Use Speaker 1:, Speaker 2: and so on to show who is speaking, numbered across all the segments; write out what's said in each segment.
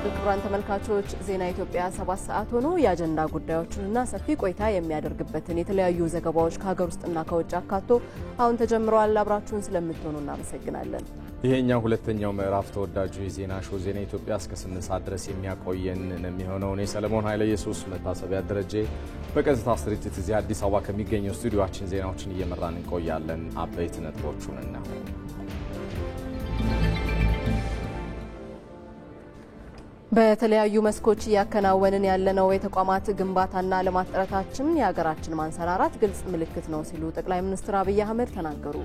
Speaker 1: ክቡራን ተመልካቾች ዜና ኢትዮጵያ 7 ሰዓት ሆኖ የአጀንዳ ጉዳዮችንና ሰፊ ቆይታ የሚያደርግበትን የተለያዩ ዘገባዎች ከሀገር ውስጥና ከውጭ አካቶ አሁን ተጀምሯል። አብራችሁን ስለምትሆኑ እናመሰግናለን።
Speaker 2: ይሄኛው ሁለተኛው ምዕራፍ ተወዳጁ የዜና ሾው ዜና ኢትዮጵያ እስከ 8 ሰዓት ድረስ የሚያቆየን የሚሆነው ነው። ሰለሞን ኃይለ ኢየሱስ መታሰቢያ ደረጀ በቀጥታ ስርጭት እዚህ አዲስ አበባ ከሚገኘው ስቱዲዮአችን ዜናዎችን እየመራን እንቆያለን። አበይት ነጥቦቹን እናው በተለያዩ መስኮች ያከናወንን ያለነው የተቋማት ግንባታና ልማት ጥረታችን የሀገራችን ማንሰራራት ግልጽ ምልክት ነው ሲሉ ጠቅላይ ሚኒስትር አብይ አህመድ ተናገሩ።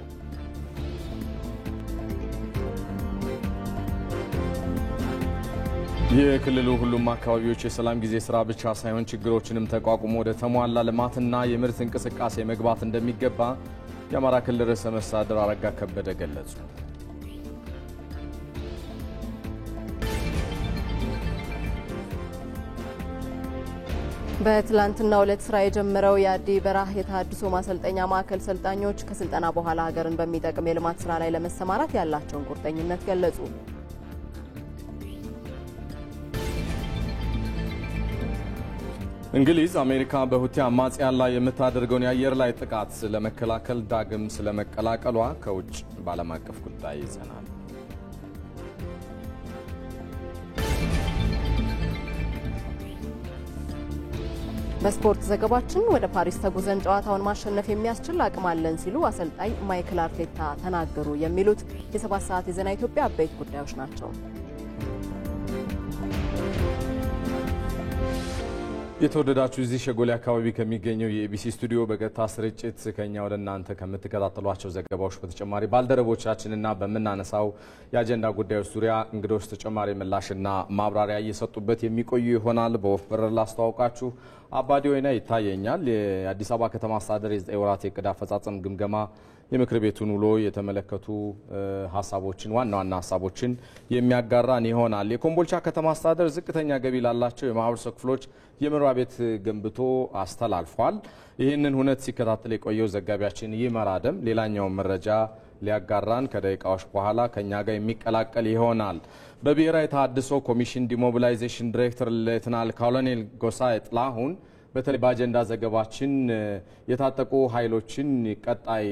Speaker 2: የክልሉ ሁሉም አካባቢዎች የሰላም ጊዜ ስራ ብቻ ሳይሆን ችግሮችንም ተቋቁሞ ወደ ተሟላ ልማትና የምርት እንቅስቃሴ መግባት እንደሚገባ የአማራ ክልል ርዕሰ መስተዳድር አረጋ ከበደ ገለጹ።
Speaker 1: በትላንትናው ዕለት ስራ የጀመረው የአዲ በራህ የተሃድሶ ማሰልጠኛ ማዕከል ሰልጣኞች ከስልጠና በኋላ ሀገርን በሚጠቅም የልማት ስራ ላይ ለመሰማራት ያላቸውን ቁርጠኝነት ገለጹ።
Speaker 2: እንግሊዝ አሜሪካ በሁቲ አማጽያን ላይ የምታደርገውን የአየር ላይ ጥቃት ለመከላከል ዳግም ስለመቀላቀሏ ከውጭ ባለም አቀፍ ጉዳይ ይዘናል።
Speaker 1: በስፖርት ዘገባችን ወደ ፓሪስ ተጉዘን ጨዋታውን ማሸነፍ የሚያስችል አቅም አለን ሲሉ አሰልጣኝ ማይክል አርቴታ ተናገሩ። የሚሉት የ7 ሰዓት የዜና ኢትዮጵያ አበይት ጉዳዮች ናቸው።
Speaker 2: የተወደዳችሁ እዚህ ሸጎሌ አካባቢ ከሚገኘው የኢቢሲ ስቱዲዮ በቀጥታ ስርጭት ከኛ ወደ እናንተ ከምትከታተሏቸው ዘገባዎች በተጨማሪ ባልደረቦቻችንና በመናነሳው የአጀንዳ ጉዳዮች ዙሪያ እንግዶች ተጨማሪ ምላሽና ማብራሪያ እየሰጡበት የሚቆዩ ይሆናል። በወፍ በረር ላስተዋውቃችሁ አባዲ ወይና ይታየኛል። የአዲስ አበባ ከተማ አስተዳደር የ9 ወራት የዕቅድ አፈጻጸም ግምገማ የምክር ቤቱን ውሎ የተመለከቱ ሀሳቦችን ዋና ሀሳቦችን የሚያጋራን ይሆናል። የኮምቦልቻ ከተማ አስተዳደር ዝቅተኛ ገቢ ላላቸው የማህበረሰብ ክፍሎች የመኖሪያ ቤት ገንብቶ አስተላልፏል። ይህንን ሁነት ሲከታተል የቆየው ዘጋቢያችን ይመራደም ሌላኛው መረጃ ሊያጋራን ከደቂቃዎች በኋላ ከኛ ጋር የሚቀላቀል ይሆናል። በብሔራዊ ተሃድሶ ኮሚሽን ዲሞቢላይዜሽን ዳይሬክተር ሌተናል ኮሎኔል ጎሳዬ ጥላሁን በተለይ በአጀንዳ ዘገባችን የታጠቁ ኃይሎችን ቀጣይ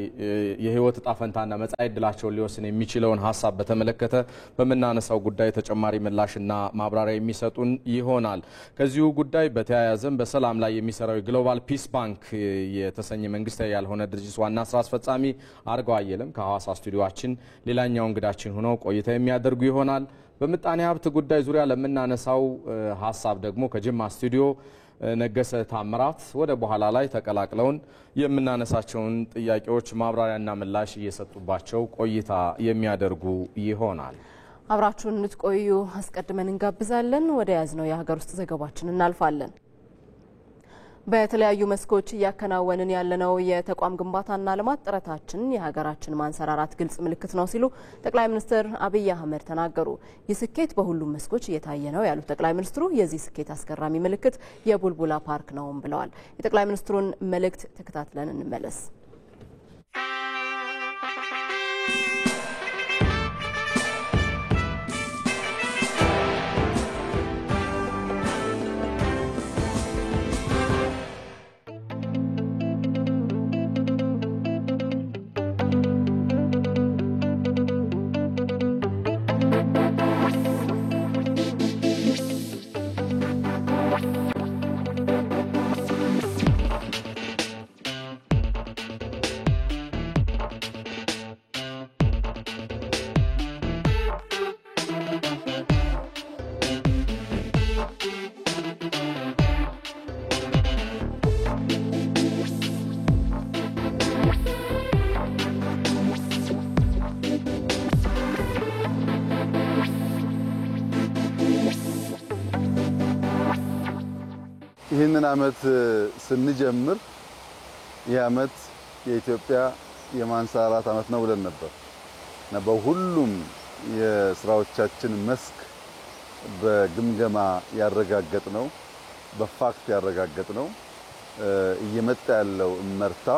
Speaker 2: የህይወት ዕጣ ፈንታና መጻኢ ዕድላቸውን ሊወስን የሚችለውን ሀሳብ በተመለከተ በመናነሳው ጉዳይ ተጨማሪ ምላሽና ማብራሪያ የሚሰጡን ይሆናል። ከዚሁ ጉዳይ በተያያዘም በሰላም ላይ የሚሰራው ግሎባል ፒስ ባንክ የተሰኘ መንግስታዊ ያልሆነ ድርጅት ዋና ስራ አስፈጻሚ አርጋው አየለም ከሐዋሳ ስቱዲዮአችን ሌላኛው እንግዳችን ሆነው ቆይታ የሚያደርጉ ይሆናል። በምጣኔ ሀብት ጉዳይ ዙሪያ ለምናነሳው ሀሳብ ደግሞ ከጅማ ስቱዲዮ ነገሰ ታምራት ወደ በኋላ ላይ ተቀላቅለውን የምናነሳቸውን ጥያቄዎች ማብራሪያና ምላሽ እየሰጡባቸው ቆይታ የሚያደርጉ ይሆናል።
Speaker 1: አብራችሁን እንድትቆዩ አስቀድመን እንጋብዛለን። ወደ ያዝነው የሀገር ውስጥ ዘገባችን እናልፋለን። በተለያዩ መስኮች ያከናወንን ያለነው የተቋም ግንባታና ልማት ጥረታችን የሀገራችን ማንሰራራት ግልጽ ምልክት ነው ሲሉ ጠቅላይ ሚኒስትር አብይ አህመድ ተናገሩ። የስኬት በሁሉም መስኮች እየታየ ነው ያሉት ጠቅላይ ሚኒስትሩ የዚህ ስኬት አስገራሚ ምልክት የቡልቡላ ፓርክ ነውም ብለዋል። የጠቅላይ ሚኒስትሩን መልእክት ተከታትለን እንመለስ።
Speaker 3: ይህንን አመት ስንጀምር ይህ አመት የኢትዮጵያ የማንሰራራት አመት ነው ብለን ነበር እና በሁሉም የስራዎቻችን መስክ በግምገማ ያረጋገጥነው በፋክት ያረጋገጥነው እየመጣ ያለው እመርታ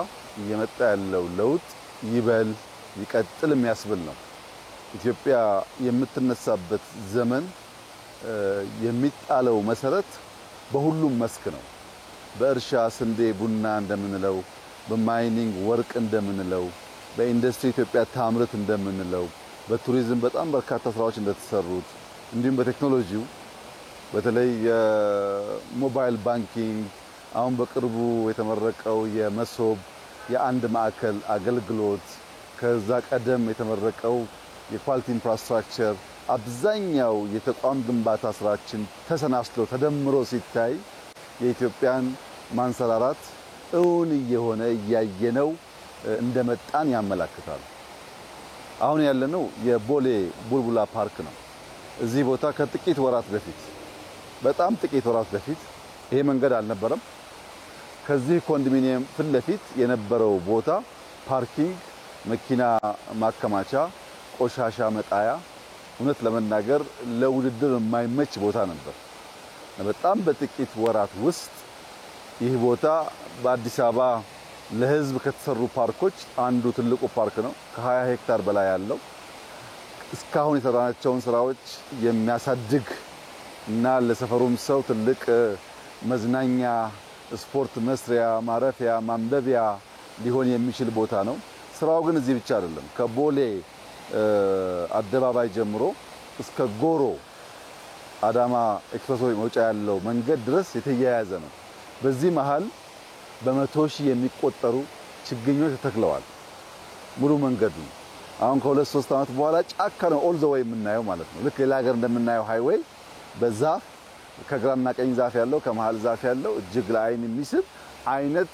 Speaker 3: እየመጣ ያለው ለውጥ ይበል ይቀጥል የሚያስብል ነው። ኢትዮጵያ የምትነሳበት ዘመን የሚጣለው መሰረት በሁሉም መስክ ነው። በእርሻ ስንዴ፣ ቡና እንደምንለው፣ በማይኒንግ ወርቅ እንደምንለው፣ በኢንዱስትሪ ኢትዮጵያ ታምርት እንደምንለው፣ በቱሪዝም በጣም በርካታ ስራዎች እንደተሰሩት እንዲሁም በቴክኖሎጂው በተለይ የሞባይል ባንኪንግ አሁን በቅርቡ የተመረቀው የመሶብ የአንድ ማዕከል አገልግሎት ከዛ ቀደም የተመረቀው የኳሊቲ ኢንፍራስትራክቸር አብዛኛው የተቋም ግንባታ ስራችን ተሰናስሎ ተደምሮ ሲታይ የኢትዮጵያን ማንሰራራት እውን እየሆነ እያየነው እንደመጣን ያመለክታል። አሁን ያለነው የቦሌ ቡልቡላ ፓርክ ነው። እዚህ ቦታ ከጥቂት ወራት በፊት በጣም ጥቂት ወራት በፊት ይሄ መንገድ አልነበረም። ከዚህ ኮንዶሚኒየም ፊት ለፊት የነበረው ቦታ ፓርኪንግ፣ መኪና ማከማቻ፣ ቆሻሻ መጣያ እውነት ለመናገር ለውድድር የማይመች ቦታ ነበር። በጣም በጥቂት ወራት ውስጥ ይህ ቦታ በአዲስ አበባ ለሕዝብ ከተሰሩ ፓርኮች አንዱ ትልቁ ፓርክ ነው። ከ20 ሄክታር በላይ ያለው እስካሁን የሰራናቸውን ስራዎች የሚያሳድግ እና ለሰፈሩም ሰው ትልቅ መዝናኛ፣ ስፖርት መስሪያ፣ ማረፊያ፣ ማንበቢያ ሊሆን የሚችል ቦታ ነው። ስራው ግን እዚህ ብቻ አይደለም። ከቦሌ አደባባይ ጀምሮ እስከ ጎሮ አዳማ ኤክስፕሬስ መውጫ ያለው መንገድ ድረስ የተያያዘ ነው። በዚህ መሃል በመቶ ሺህ የሚቆጠሩ ችግኞች ተተክለዋል። ሙሉ መንገዱ አሁን ከ2-3 ዓመት በኋላ ጫካ ነው ኦል ዘ ዌይ የምናየው ማለት ነው። ልክ ሌላ ሀገር እንደምናየው ሃይዌይ በዛፍ ከግራና ቀኝ ዛፍ ያለው ከመሃል ዛፍ ያለው እጅግ ለአይን የሚስብ አይነት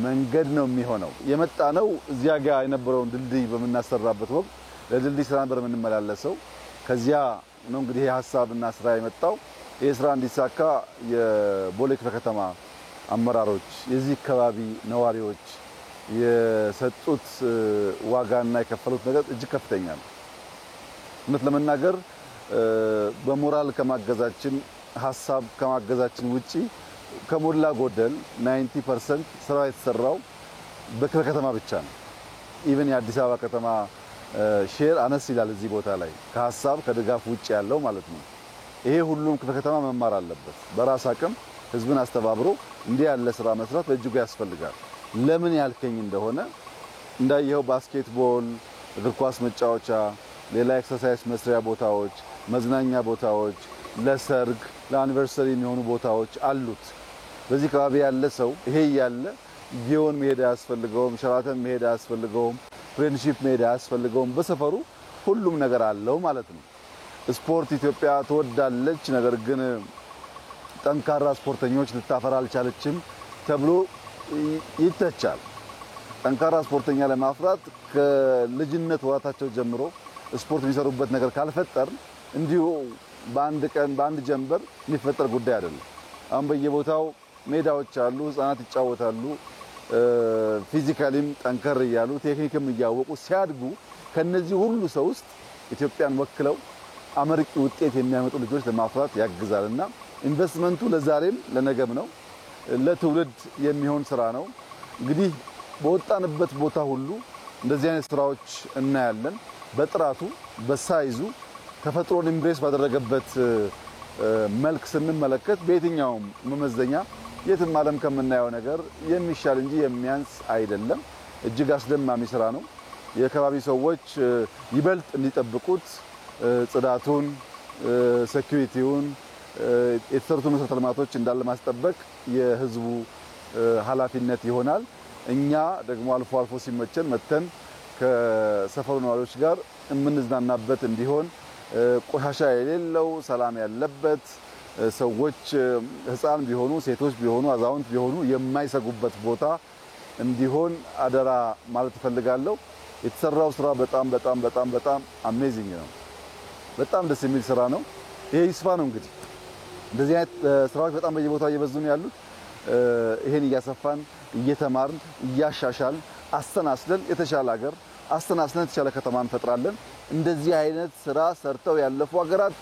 Speaker 3: መንገድ ነው የሚሆነው። የመጣ ነው እዚያ ጋር የነበረውን ድልድይ በመናሰራበት ወቅት ለድልድይ ስራ ነበር የምንመላለሰው። ከዚያ ነው እንግዲህ ይሄ ሐሳብና ስራ የመጣው። ይሄ ስራ እንዲሳካ የቦሌ ክፍለ ከተማ አመራሮች፣ የዚህ አካባቢ ነዋሪዎች የሰጡት ዋጋና የከፈሉት ነገር እጅግ ከፍተኛ ነው። እውነት ለመናገር በሞራል ከማገዛችን ሐሳብ ከማገዛችን ውጪ ከሞላ ጎደል 90% ስራ የተሰራው በክፍለ ከተማ ብቻ ነው። ኢቭን የአዲስ አበባ ከተማ ሼር አነስ ይላል እዚህ ቦታ ላይ ከሐሳብ ከድጋፍ ውጪ ያለው ማለት ነው። ይሄ ሁሉም ክፍለ ከተማ መማር አለበት። በራስ አቅም ህዝብን አስተባብሮ እንዲህ ያለ ስራ መስራት በእጅጉ ያስፈልጋል። ለምን ያልከኝ እንደሆነ እንዳየው ባስኬትቦል፣ እግር ኳስ መጫወቻ፣ ሌላ ኤክሰርሳይዝ መስሪያ ቦታዎች፣ መዝናኛ ቦታዎች፣ ለሰርግ ለአኒቨርሰሪ የሚሆኑ ቦታዎች አሉት። በዚህ አካባቢ ያለ ሰው ይሄ ያለ ጊዮን መሄድ አያስፈልገውም፣ ሸራተን መሄድ አያስፈልገውም፣ ፍሬንድሺፕ መሄድ አያስፈልገውም። በሰፈሩ ሁሉም ነገር አለው ማለት ነው። ስፖርት ኢትዮጵያ ትወዳለች፣ ነገር ግን ጠንካራ ስፖርተኞች ልታፈራ አልቻለችም ተብሎ ይተቻል። ጠንካራ ስፖርተኛ ለማፍራት ከልጅነት ወራታቸው ጀምሮ ስፖርት የሚሰሩበት ነገር ካልፈጠር እንዲሁ በአንድ ቀን በአንድ ጀንበር የሚፈጠር ጉዳይ አይደለም። አሁን በየቦታው ሜዳዎች አሉ፣ ህፃናት ይጫወታሉ። ፊዚካሊም ጠንከር እያሉ ቴክኒክም እያወቁ ሲያድጉ ከነዚህ ሁሉ ሰው ውስጥ ኢትዮጵያን ወክለው አመርቂ ውጤት የሚያመጡ ልጆች ለማፍራት ያግዛልና ኢንቨስትመንቱ ለዛሬም ለነገም ነው። ለትውልድ የሚሆን ስራ ነው። እንግዲህ በወጣንበት ቦታ ሁሉ እንደዚህ አይነት ስራዎች እናያለን። በጥራቱ በሳይዙ ተፈጥሮን ኢምብሬስ ባደረገበት መልክ ስንመለከት በየትኛውም መመዘኛ የትም ዓለም ከምናየው ነገር የሚሻል እንጂ የሚያንስ አይደለም። እጅግ አስደማሚ ስራ ነው። የአካባቢ ሰዎች ይበልጥ እንዲጠብቁት ጽዳቱን፣ ሴኩሪቲውን፣ የተሰሩት መሰረተ ልማቶች እንዳለ ማስጠበቅ የህዝቡ ኃላፊነት ይሆናል። እኛ ደግሞ አልፎ አልፎ ሲመቸን መተን ከሰፈሩ ነዋሪዎች ጋር የምንዝናናበት እንዲሆን ቆሻሻ የሌለው ሰላም ያለበት ሰዎች ህፃን ቢሆኑ ሴቶች ቢሆኑ አዛውንት ቢሆኑ የማይሰጉበት ቦታ እንዲሆን አደራ ማለት እፈልጋለሁ። የተሰራው ስራ በጣም በጣም በጣም በጣም አሜዚንግ ነው። በጣም ደስ የሚል ስራ ነው። ይሄ ይስፋ ነው እንግዲህ እንደዚህ አይነት ስራዎች በጣም በየቦታው እየበዙ ነው ያሉት። ይሄን እያሰፋን እየተማርን እያሻሻልን አስተናስለን የተሻለ ሀገር አስተናስለን የተሻለ ከተማ እንፈጥራለን። እንደዚህ አይነት ስራ ሰርተው ያለፉ ሀገራት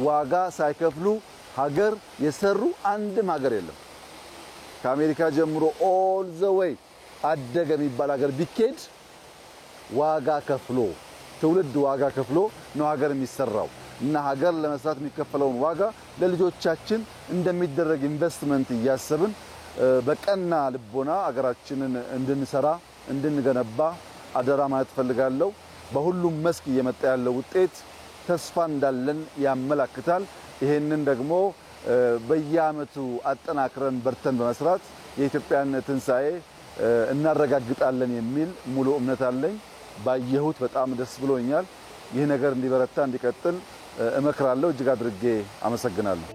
Speaker 3: ዋጋ ሳይከፍሉ ሀገር የሰሩ አንድም ሀገር የለም። ከአሜሪካ ጀምሮ ኦል ዘ ዌይ አደገ የሚባል ሀገር ቢኬድ ዋጋ ከፍሎ ትውልድ ዋጋ ከፍሎ ነው ሀገር የሚሰራው። እና ሀገር ለመስራት የሚከፈለውን ዋጋ ለልጆቻችን እንደሚደረግ ኢንቨስትመንት እያሰብን በቀና ልቦና ሀገራችንን እንድንሰራ እንድንገነባ አደራ ማለት ፈልጋለሁ። በሁሉም መስክ እየመጣ ያለው ውጤት ተስፋ እንዳለን ያመላክታል። ይሄንን ደግሞ በየአመቱ አጠናክረን በርተን በመስራት የኢትዮጵያን ትንሳኤ እናረጋግጣለን የሚል ሙሉ እምነት አለኝ። ባየሁት በጣም ደስ ብሎኛል። ይህ ነገር እንዲበረታ እንዲቀጥል እመክራለሁ። እጅግ አድርጌ አመሰግናለሁ።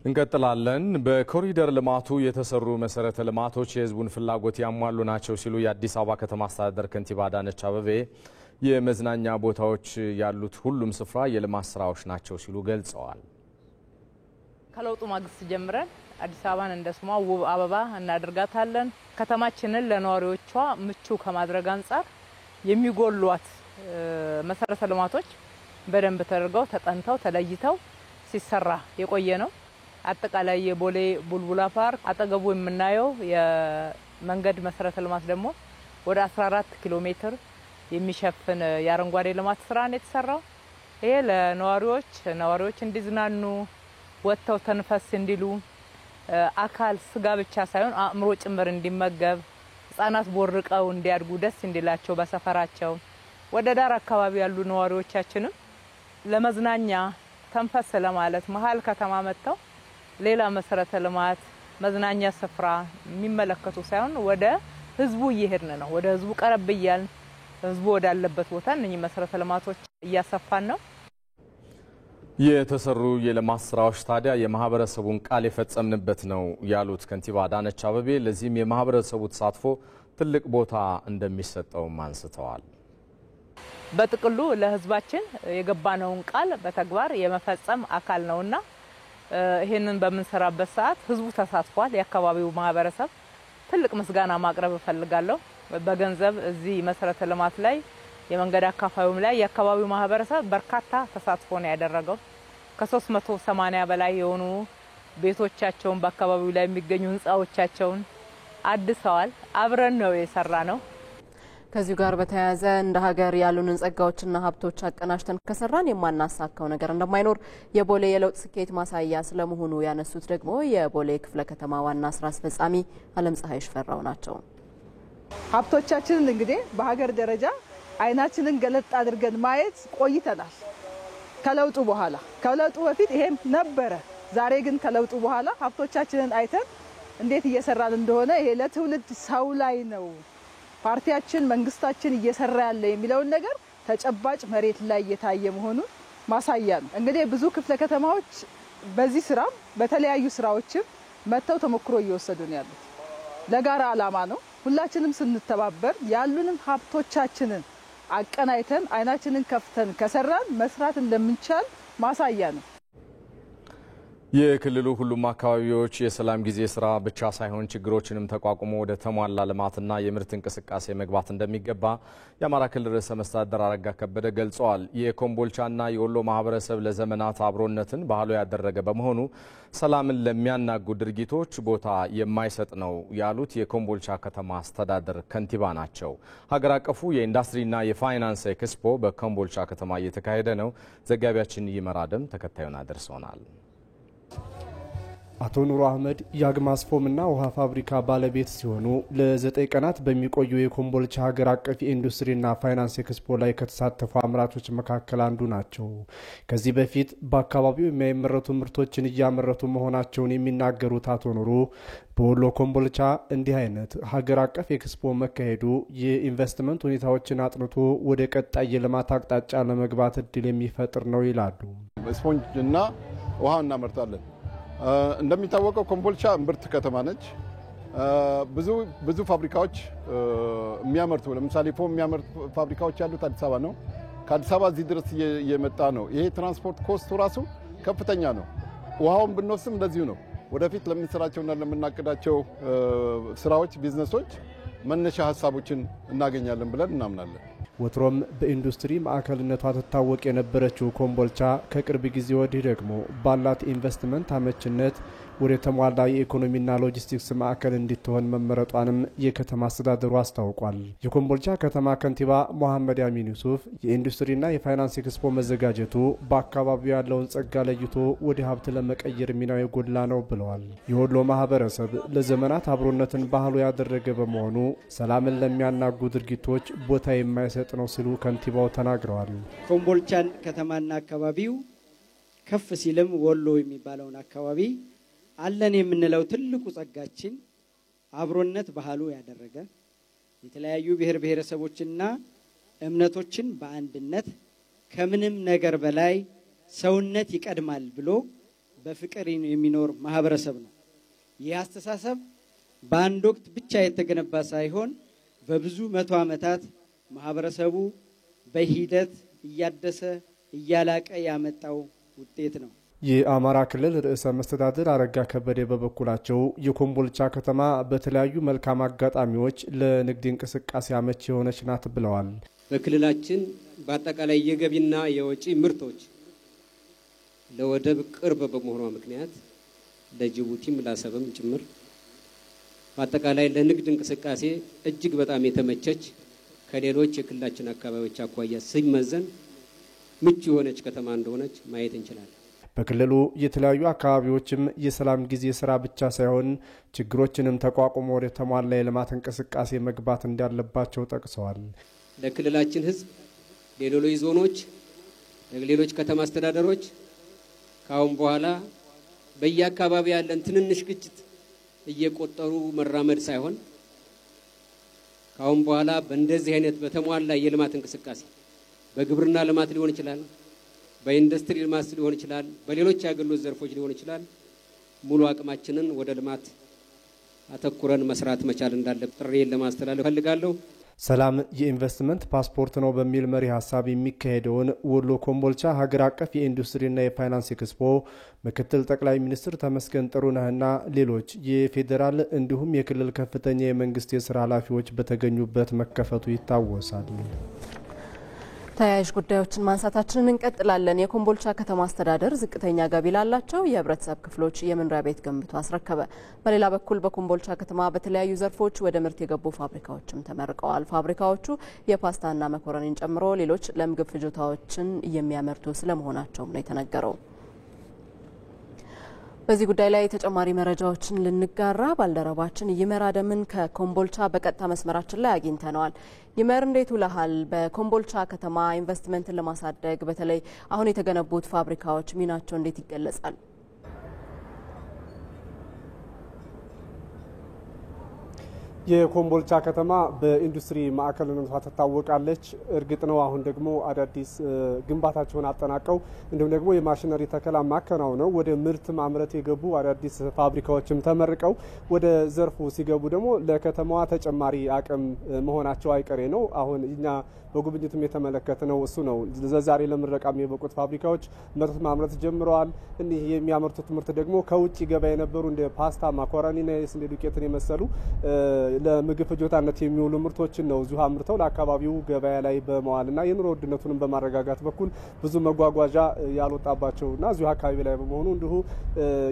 Speaker 2: እንቀጥላለን። በኮሪደር ልማቱ የተሰሩ መሰረተ ልማቶች የህዝቡን ፍላጎት ያሟሉ ናቸው ሲሉ የአዲስ አበባ ከተማ አስተዳደር ከንቲባ አዳነች አቤቤ የመዝናኛ ቦታዎች ያሉት ሁሉም ስፍራ የልማት ስራዎች ናቸው ሲሉ ገልጸዋል።
Speaker 4: ከለውጡ ማግስት ጀምረን አዲስ አበባን እንደ ስሟ ውብ አበባ እናደርጋታለን። ከተማችንን ለነዋሪዎቿ ምቹ ከማድረግ አንጻር የሚጎሏት መሰረተ ልማቶች በደንብ ተደርገው ተጠንተው ተለይተው ሲሰራ የቆየ ነው። አጠቃላይ የቦሌ ቡልቡላ ፓርክ አጠገቡ የምናየው የመንገድ መሰረተ ልማት ደግሞ ወደ 14 ኪሎ ሜትር የሚሸፍን የአረንጓዴ ልማት ስራ ነው የተሰራው። ይሄ ለነዋሪዎች እንዲዝናኑ ወጥተው ተንፈስ እንዲሉ አካል ስጋ ብቻ ሳይሆን አእምሮ ጭምር እንዲመገብ ህፃናት ቦርቀው እንዲያድጉ ደስ እንዲላቸው በሰፈራቸው ወደ ዳር አካባቢ ያሉ ነዋሪዎቻችንም ለመዝናኛ ተንፈስ ለማለት መሀል ከተማ መጥተው ሌላ መሰረተ ልማት መዝናኛ ስፍራ የሚመለከቱ ሳይሆን ወደ ህዝቡ እየሄድን ነው። ወደ ህዝቡ ቀረብ እያልን ህዝቡ ወዳለበት ቦታ እነኚህ መሰረተ ልማቶች እያሰፋን ነው።
Speaker 2: የተሰሩ የልማት ስራዎች ታዲያ የማህበረሰቡን ቃል የፈጸምንበት ነው ያሉት ከንቲባ አዳነች አቤቤ ለዚህም የማህበረሰቡ ተሳትፎ ትልቅ ቦታ እንደሚሰጠውም አንስተዋል።
Speaker 4: በጥቅሉ ለህዝባችን የገባነውን ቃል በተግባር የመፈጸም አካል ነውና ይሄንን በመንሰራበት ሰዓት ህዝቡ ተሳትፏል። የአካባቢው ማህበረሰብ ትልቅ ምስጋና ማቅረብ እፈልጋለሁ። በገንዘብ እዚህ መሰረተ ልማት ላይ የመንገድ አካፋዩም ላይ የአካባቢው ማህበረሰብ በርካታ ተሳትፎ ነው ያደረገው። ከ380 በላይ የሆኑ ቤቶቻቸውን በአካባቢው ላይ የሚገኙ ህንጻዎቻቸውን አድሰዋል። አብረን ነው የሰራ ነው።
Speaker 1: ከዚሁ ጋር በተያያዘ እንደ ሀገር ያሉንን ጸጋዎችና ሀብቶች አቀናጅተን ከሰራን የማናሳካው ነገር እንደማይኖር የቦሌ የለውጥ ስኬት ማሳያ ስለመሆኑ ያነሱት ደግሞ የቦሌ ክፍለ ከተማ ዋና ስራ አስፈጻሚ አለም ፀሐይ ሽፈራው ናቸው።
Speaker 5: ሀብቶቻችንን እንግዲህ በሀገር ደረጃ አይናችንን ገለጥ አድርገን ማየት ቆይተናል። ከለውጡ በፊት ይሄም ነበረ። ዛሬ ግን ከለውጡ በኋላ ሀብቶቻችንን አይተን እንዴት እየሰራን እንደሆነ ይሄ ለትውልድ ሰው ላይ ነው ፓርቲያችን መንግስታችን እየሰራ ያለ የሚለውን ነገር ተጨባጭ መሬት ላይ የታየ መሆኑን ማሳያ ነው። እንግዲህ ብዙ ክፍለ ከተማዎች በዚህ ስራ በተለያዩ ስራዎችም መተው ተሞክሮ እየወሰዱ ነው ያሉት። ለጋራ ዓላማ ነው። ሁላችንም ስንተባበር ያሉንም ሀብቶቻችንን አቀናይተን አይናችንን ከፍተን ከሰራን መስራት እንደምንቻል ማሳያ ነው።
Speaker 2: የክልሉ ሁሉም አካባቢዎች የሰላም ጊዜ ስራ ብቻ ሳይሆን ችግሮችንም ተቋቁሞ ወደ ተሟላ ልማትና የምርት እንቅስቃሴ መግባት እንደሚገባ የአማራ ክልል ርዕሰ መስተዳድር አረጋ ከበደ ገልጸዋል። የኮምቦልቻና የወሎ ማህበረሰብ ለዘመናት አብሮነትን ባህሉ ያደረገ በመሆኑ ሰላምን ለሚያናጉ ድርጊቶች ቦታ የማይሰጥ ነው ያሉት የኮምቦልቻ ከተማ አስተዳደር ከንቲባ ናቸው። ሀገር አቀፉ የኢንዱስትሪና የፋይናንስ ኤክስፖ በኮምቦልቻ ከተማ እየተካሄደ ነው። ዘጋቢያችን ይመራደም ተከታዩን አድርሶናል።
Speaker 6: አቶ ኑሩ አህመድ የአግማስ ፎምና ውሃ ፋብሪካ ባለቤት ሲሆኑ ለ9 ቀናት በሚቆየው የኮምቦልቻ ሀገር አቀፍ ኢንዱስትሪና ፋይናንስ ኤክስፖ ላይ ከተሳተፉ አምራቾች መካከል አንዱ ናቸው። ከዚህ በፊት በአካባቢው የማይመረቱ ምርቶችን እያመረቱ መሆናቸውን የሚናገሩት አቶ ኑሩ በወሎ ኮምቦልቻ እንዲህ አይነት ሀገር አቀፍ ኤክስፖ መካሄዱ የኢንቨስትመንት ሁኔታዎችን አጥንቶ ወደ ቀጣይ የልማት አቅጣጫ ለመግባት እድል የሚፈጥር ነው ይላሉ።
Speaker 7: ስፖንጅና ውሃ እናመርታለን። እንደሚታወቀው ኮምቦልቻ እምብርት ከተማ ነች። ብዙ ፋብሪካዎች የሚያመርቱ ለምሳሌ ፎም የሚያመርቱ ፋብሪካዎች ያሉት አዲስ አበባ ነው። ከአዲስ አበባ እዚህ ድረስ እየመጣ ነው። ይሄ ትራንስፖርት ኮስቱ ራሱ ከፍተኛ ነው። ውሃውን ብንወስድም እንደዚሁ ነው። ወደፊት ለምንሰራቸውና ለምናቅዳቸው ስራዎች፣ ቢዝነሶች መነሻ ሀሳቦችን እናገኛለን ብለን እናምናለን።
Speaker 6: ወትሮም በኢንዱስትሪ ማዕከልነቷ ትታወቅ የነበረችው ኮምቦልቻ ከቅርብ ጊዜ ወዲህ ደግሞ ባላት ኢንቨስትመንት አመችነት ወደ ተሟላ የኢኮኖሚና ሎጂስቲክስ ማዕከል እንድትሆን መመረጧንም የከተማ አስተዳደሩ አስታውቋል። የኮምቦልቻ ከተማ ከንቲባ መሐመድ አሚን ዩሱፍ የኢንዱስትሪና የፋይናንስ ኤክስፖ መዘጋጀቱ በአካባቢው ያለውን ጸጋ ለይቶ ወደ ሀብት ለመቀየር ሚናው የጎላ ነው ብለዋል። የወሎ ማህበረሰብ ለዘመናት አብሮነትን ባህሉ ያደረገ በመሆኑ ሰላምን ለሚያናጉ ድርጊቶች ቦታ የማይሰጥ ነው ሲሉ ከንቲባው ተናግረዋል።
Speaker 8: ኮምቦልቻን ከተማና አካባቢው ከፍ ሲልም ወሎ የሚባለውን አካባቢ አለን የምንለው ትልቁ ጸጋችን አብሮነት ባህሉ ያደረገ የተለያዩ ብሔር ብሔረሰቦችና እምነቶችን በአንድነት ከምንም ነገር በላይ ሰውነት ይቀድማል ብሎ በፍቅር የሚኖር ማህበረሰብ ነው። ይህ አስተሳሰብ በአንድ ወቅት ብቻ የተገነባ ሳይሆን በብዙ መቶ ዓመታት ማህበረሰቡ በሂደት እያደሰ እያላቀ ያመጣው ውጤት ነው።
Speaker 6: የአማራ ክልል ርዕሰ መስተዳድር አረጋ ከበደ በበኩላቸው የኮምቦልቻ ከተማ በተለያዩ መልካም አጋጣሚዎች ለንግድ እንቅስቃሴ አመቺ የሆነች ናት ብለዋል።
Speaker 9: በክልላችን በአጠቃላይ የገቢና የወጪ ምርቶች ለወደብ ቅርብ በመሆኗ ምክንያት ለጅቡቲም ለአሰብም ጭምር በአጠቃላይ ለንግድ እንቅስቃሴ እጅግ በጣም የተመቸች ከሌሎች የክልላችን አካባቢዎች አኳያ ሲመዘን ምቹ የሆነች ከተማ እንደሆነች ማየት እንችላለን።
Speaker 6: በክልሉ የተለያዩ አካባቢዎችም የሰላም ጊዜ ስራ ብቻ ሳይሆን ችግሮችንም ተቋቁሞ ወደ ተሟላ የልማት እንቅስቃሴ መግባት እንዳለባቸው ጠቅሰዋል።
Speaker 9: ለክልላችን ሕዝብ፣ ለሌሎች ዞኖች፣ ለሌሎች ከተማ አስተዳደሮች ካሁን በኋላ በየአካባቢ ያለን ትንንሽ ግጭት እየቆጠሩ መራመድ ሳይሆን ካሁን በኋላ በእንደዚህ አይነት በተሟላ የልማት እንቅስቃሴ በግብርና ልማት ሊሆን ይችላል፣ በኢንዱስትሪ ልማት ሊሆን ይችላል፣ በሌሎች የአገልግሎት ዘርፎች ሊሆን ይችላል። ሙሉ አቅማችንን ወደ ልማት አተኩረን መስራት መቻል እንዳለብን ጥሪዬን ለማስተላለፍ ፈልጋለሁ።
Speaker 6: ሰላም የኢንቨስትመንት ፓስፖርት ነው በሚል መሪ ሀሳብ የሚካሄደውን ወሎ ኮምቦልቻ ሀገር አቀፍ የኢንዱስትሪና የፋይናንስ ኤክስፖ ምክትል ጠቅላይ ሚኒስትር ተመስገን ጥሩነህና ሌሎች የፌዴራል እንዲሁም የክልል ከፍተኛ የመንግስት የስራ ኃላፊዎች በተገኙበት መከፈቱ ይታወሳል። ተያያዥ ጉዳዮችን ማንሳታችንን እንቀጥላለን። የኮምቦልቻ ከተማ አስተዳደር ዝቅተኛ ገቢ ላላቸው የህብረተሰብ ክፍሎች የመኖሪያ ቤት ገንብቶ አስረከበ። በሌላ በኩል በኮምቦልቻ ከተማ በተለያዩ ዘርፎች ወደ ምርት የገቡ ፋብሪካዎችም ተመርቀዋል። ፋብሪካዎቹ የፓስታና መኮረኒን ጨምሮ ሌሎች ለምግብ ፍጆታዎችን የሚያመርቱ ስለመሆናቸውም ነው የተነገረው። በዚህ ጉዳይ ላይ ተጨማሪ መረጃዎችን ልንጋራ ባልደረባችን ይመር አደምን ከኮምቦልቻ በቀጥታ መስመራችን ላይ አግኝተነዋል። ይመር እንዴት ውለሃል? በኮምቦልቻ ከተማ ኢንቨስትመንትን ለማሳደግ በተለይ አሁን የተገነቡት ፋብሪካዎች ሚናቸው እንዴት ይገለጻል? የኮምቦልቻ ከተማ በኢንዱስትሪ ማዕከልነቷ ትታወቃለች። እርግጥ ነው አሁን ደግሞ አዳዲስ ግንባታቸውን አጠናቀው እንዲሁም ደግሞ የማሽነሪ ተከላ ማከናወነው ወደ ምርት ማምረት የገቡ አዳዲስ ፋብሪካዎችም ተመርቀው ወደ ዘርፉ ሲገቡ ደግሞ ለከተማዋ ተጨማሪ አቅም መሆናቸው አይቀሬ ነው። አሁን እኛ በጉብኝትም የተመለከትነው እሱ ነው። ዛሬ ለምረቃም የበቁት ፋብሪካዎች ምርት ማምረት ጀምረዋል። እኒህ የሚያመርቱት ምርት ደግሞ ከውጭ ገበያ የነበሩ እንደ ፓስታ፣ ማኮረኒና የስንዴ ዱቄትን የመሰሉ ለምግብ ፍጆታነት የሚውሉ ምርቶችን ነው እዚሁ አምርተው ለአካባቢው ገበያ ላይ በመዋልና የኑሮ ውድነቱንም በማረጋጋት በኩል ብዙ መጓጓዣ ያልወጣባቸውና እዚሁ አካባቢ ላይ በመሆኑ እንዲሁ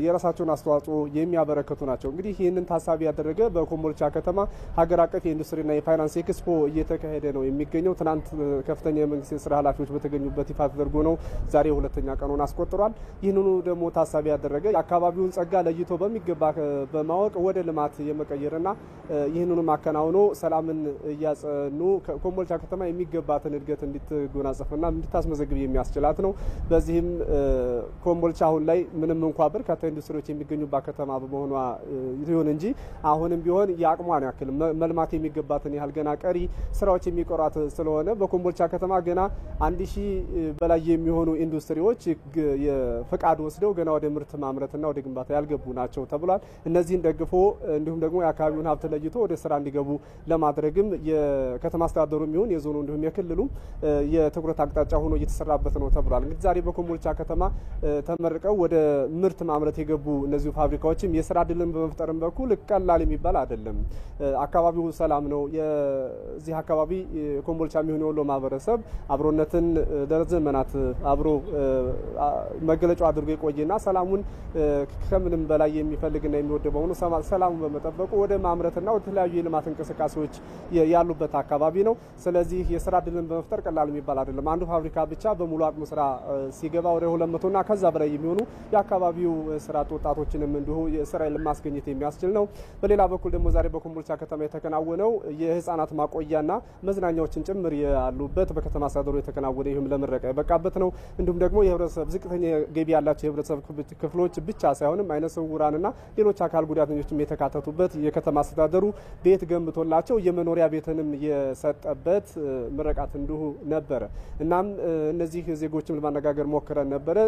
Speaker 6: የራሳቸውን አስተዋጽኦ የሚያበረከቱ ናቸው። እንግዲህ ይህንን ታሳቢ ያደረገ በኮምቦልቻ ከተማ ሀገር አቀፍ የኢንዱስትሪና የፋይናንስ ኤክስፖ እየተካሄደ ነው የሚገኘው። ትናንት ከፍተኛ የመንግስት የስራ ኃላፊዎች በተገኙበት ይፋ ተደርጎ ነው ዛሬ ሁለተኛ ቀኑን አስቆጥሯል። ይህንኑ ደግሞ ታሳቢ ያደረገ የአካባቢውን ጸጋ ለይቶ በሚገባ በማወቅ ወደ ልማት የመቀየርና ይህንኑም አከናውኖ ሰላምን እያጸኑ ኮምቦልቻ ከተማ የሚገባትን እድገት እንድትጎናጸፍና እንድታስመዘግብ የሚያስችላት ነው። በዚህም ኮምቦልቻ አሁን ላይ ምንም እንኳ በርካታ ኢንዱስትሪዎች የሚገኙባት ከተማ በመሆኗ ይሁን እንጂ አሁንም ቢሆን የአቅሟን ያክል መልማት የሚገባትን ያህል ገና ቀሪ ስራዎች የሚቆራት ስለሆነ በኮምቦልቻ ከተማ ገና 1000 በላይ የሚሆኑ ኢንዱስትሪዎች የፍቃድ ወስደው ገና ወደ ምርት ማምረትና ወደ ግንባታ ያልገቡ ናቸው ተብሏል። እነዚህን ደግፎ እንዲሁም ደግሞ የአካባቢውን ሀብት ለይቶ ወደ ስራ እንዲገቡ ለማድረግም የከተማ አስተዳደሩ የሚሆን የዞኑ እንዲሁም የክልሉ የትኩረት አቅጣጫ ሆኖ እየተሰራበት ነው ተብሏል። እንግዲህ ዛሬ በኮምቦልቻ ከተማ ተመርቀው ወደ ምርት ማምረት የገቡ እነዚህ ፋብሪካዎችም የስራ እድልን በመፍጠርም በኩል ቀላል የሚባል አይደለም። አካባቢው ሰላም ነው። የዚህ አካባቢ ኮምቦልቻ የሚሆን የወሎ ማህበረሰብ አብሮነትን ለዘመናት አብሮ መገለጫው አድርጎ የቆየና ሰላሙን ከምንም በላይ የሚፈልግና የሚወድ በሆኑ ሰላሙን በመጠበቁ ወደ ማምረትና ወደ ተለያዩ የልማት እንቅስቃሴዎች ያሉበት አካባቢ ነው። ስለዚህ የስራ እድልን በመፍጠር ቀላል የሚባል አይደለም። አንዱ ፋብሪካ ብቻ በሙሉ አቅሙ ስራ ሲገባ ወደ 200 እና ከዛ በላይ የሚሆኑ የአካባቢው ስራ ወጣቶችንም እንዲሁ ስራ ለማስገኘት የሚያስችል ነው። በሌላ በኩል ደግሞ ዛሬ በኮምቦልቻ ከተማ የተከናወነው የህፃናት ማቆያና መዝናኛዎችን ጭምር ያሉበት በከተማ አስተዳደሩ የተከናወነ ይህም ለምረቃ የበቃበት ነው። እንዲሁም ደግሞ የህብረተሰብ ዝቅተኛ ገቢ ያላቸው የህብረተሰብ ክፍሎች ብቻ ሳይሆንም አይነ ስውራንና ሌሎች አካል ጉዳተኞችም የተካተቱበት የከተማ አስተዳደሩ ቤት ገንብቶላቸው የመኖሪያ ቤትንም የሰጠበት ምረቃት እንዲሁ ነበረ። እናም እነዚህ ዜጎችም ለማነጋገር ሞክረን ነበረ።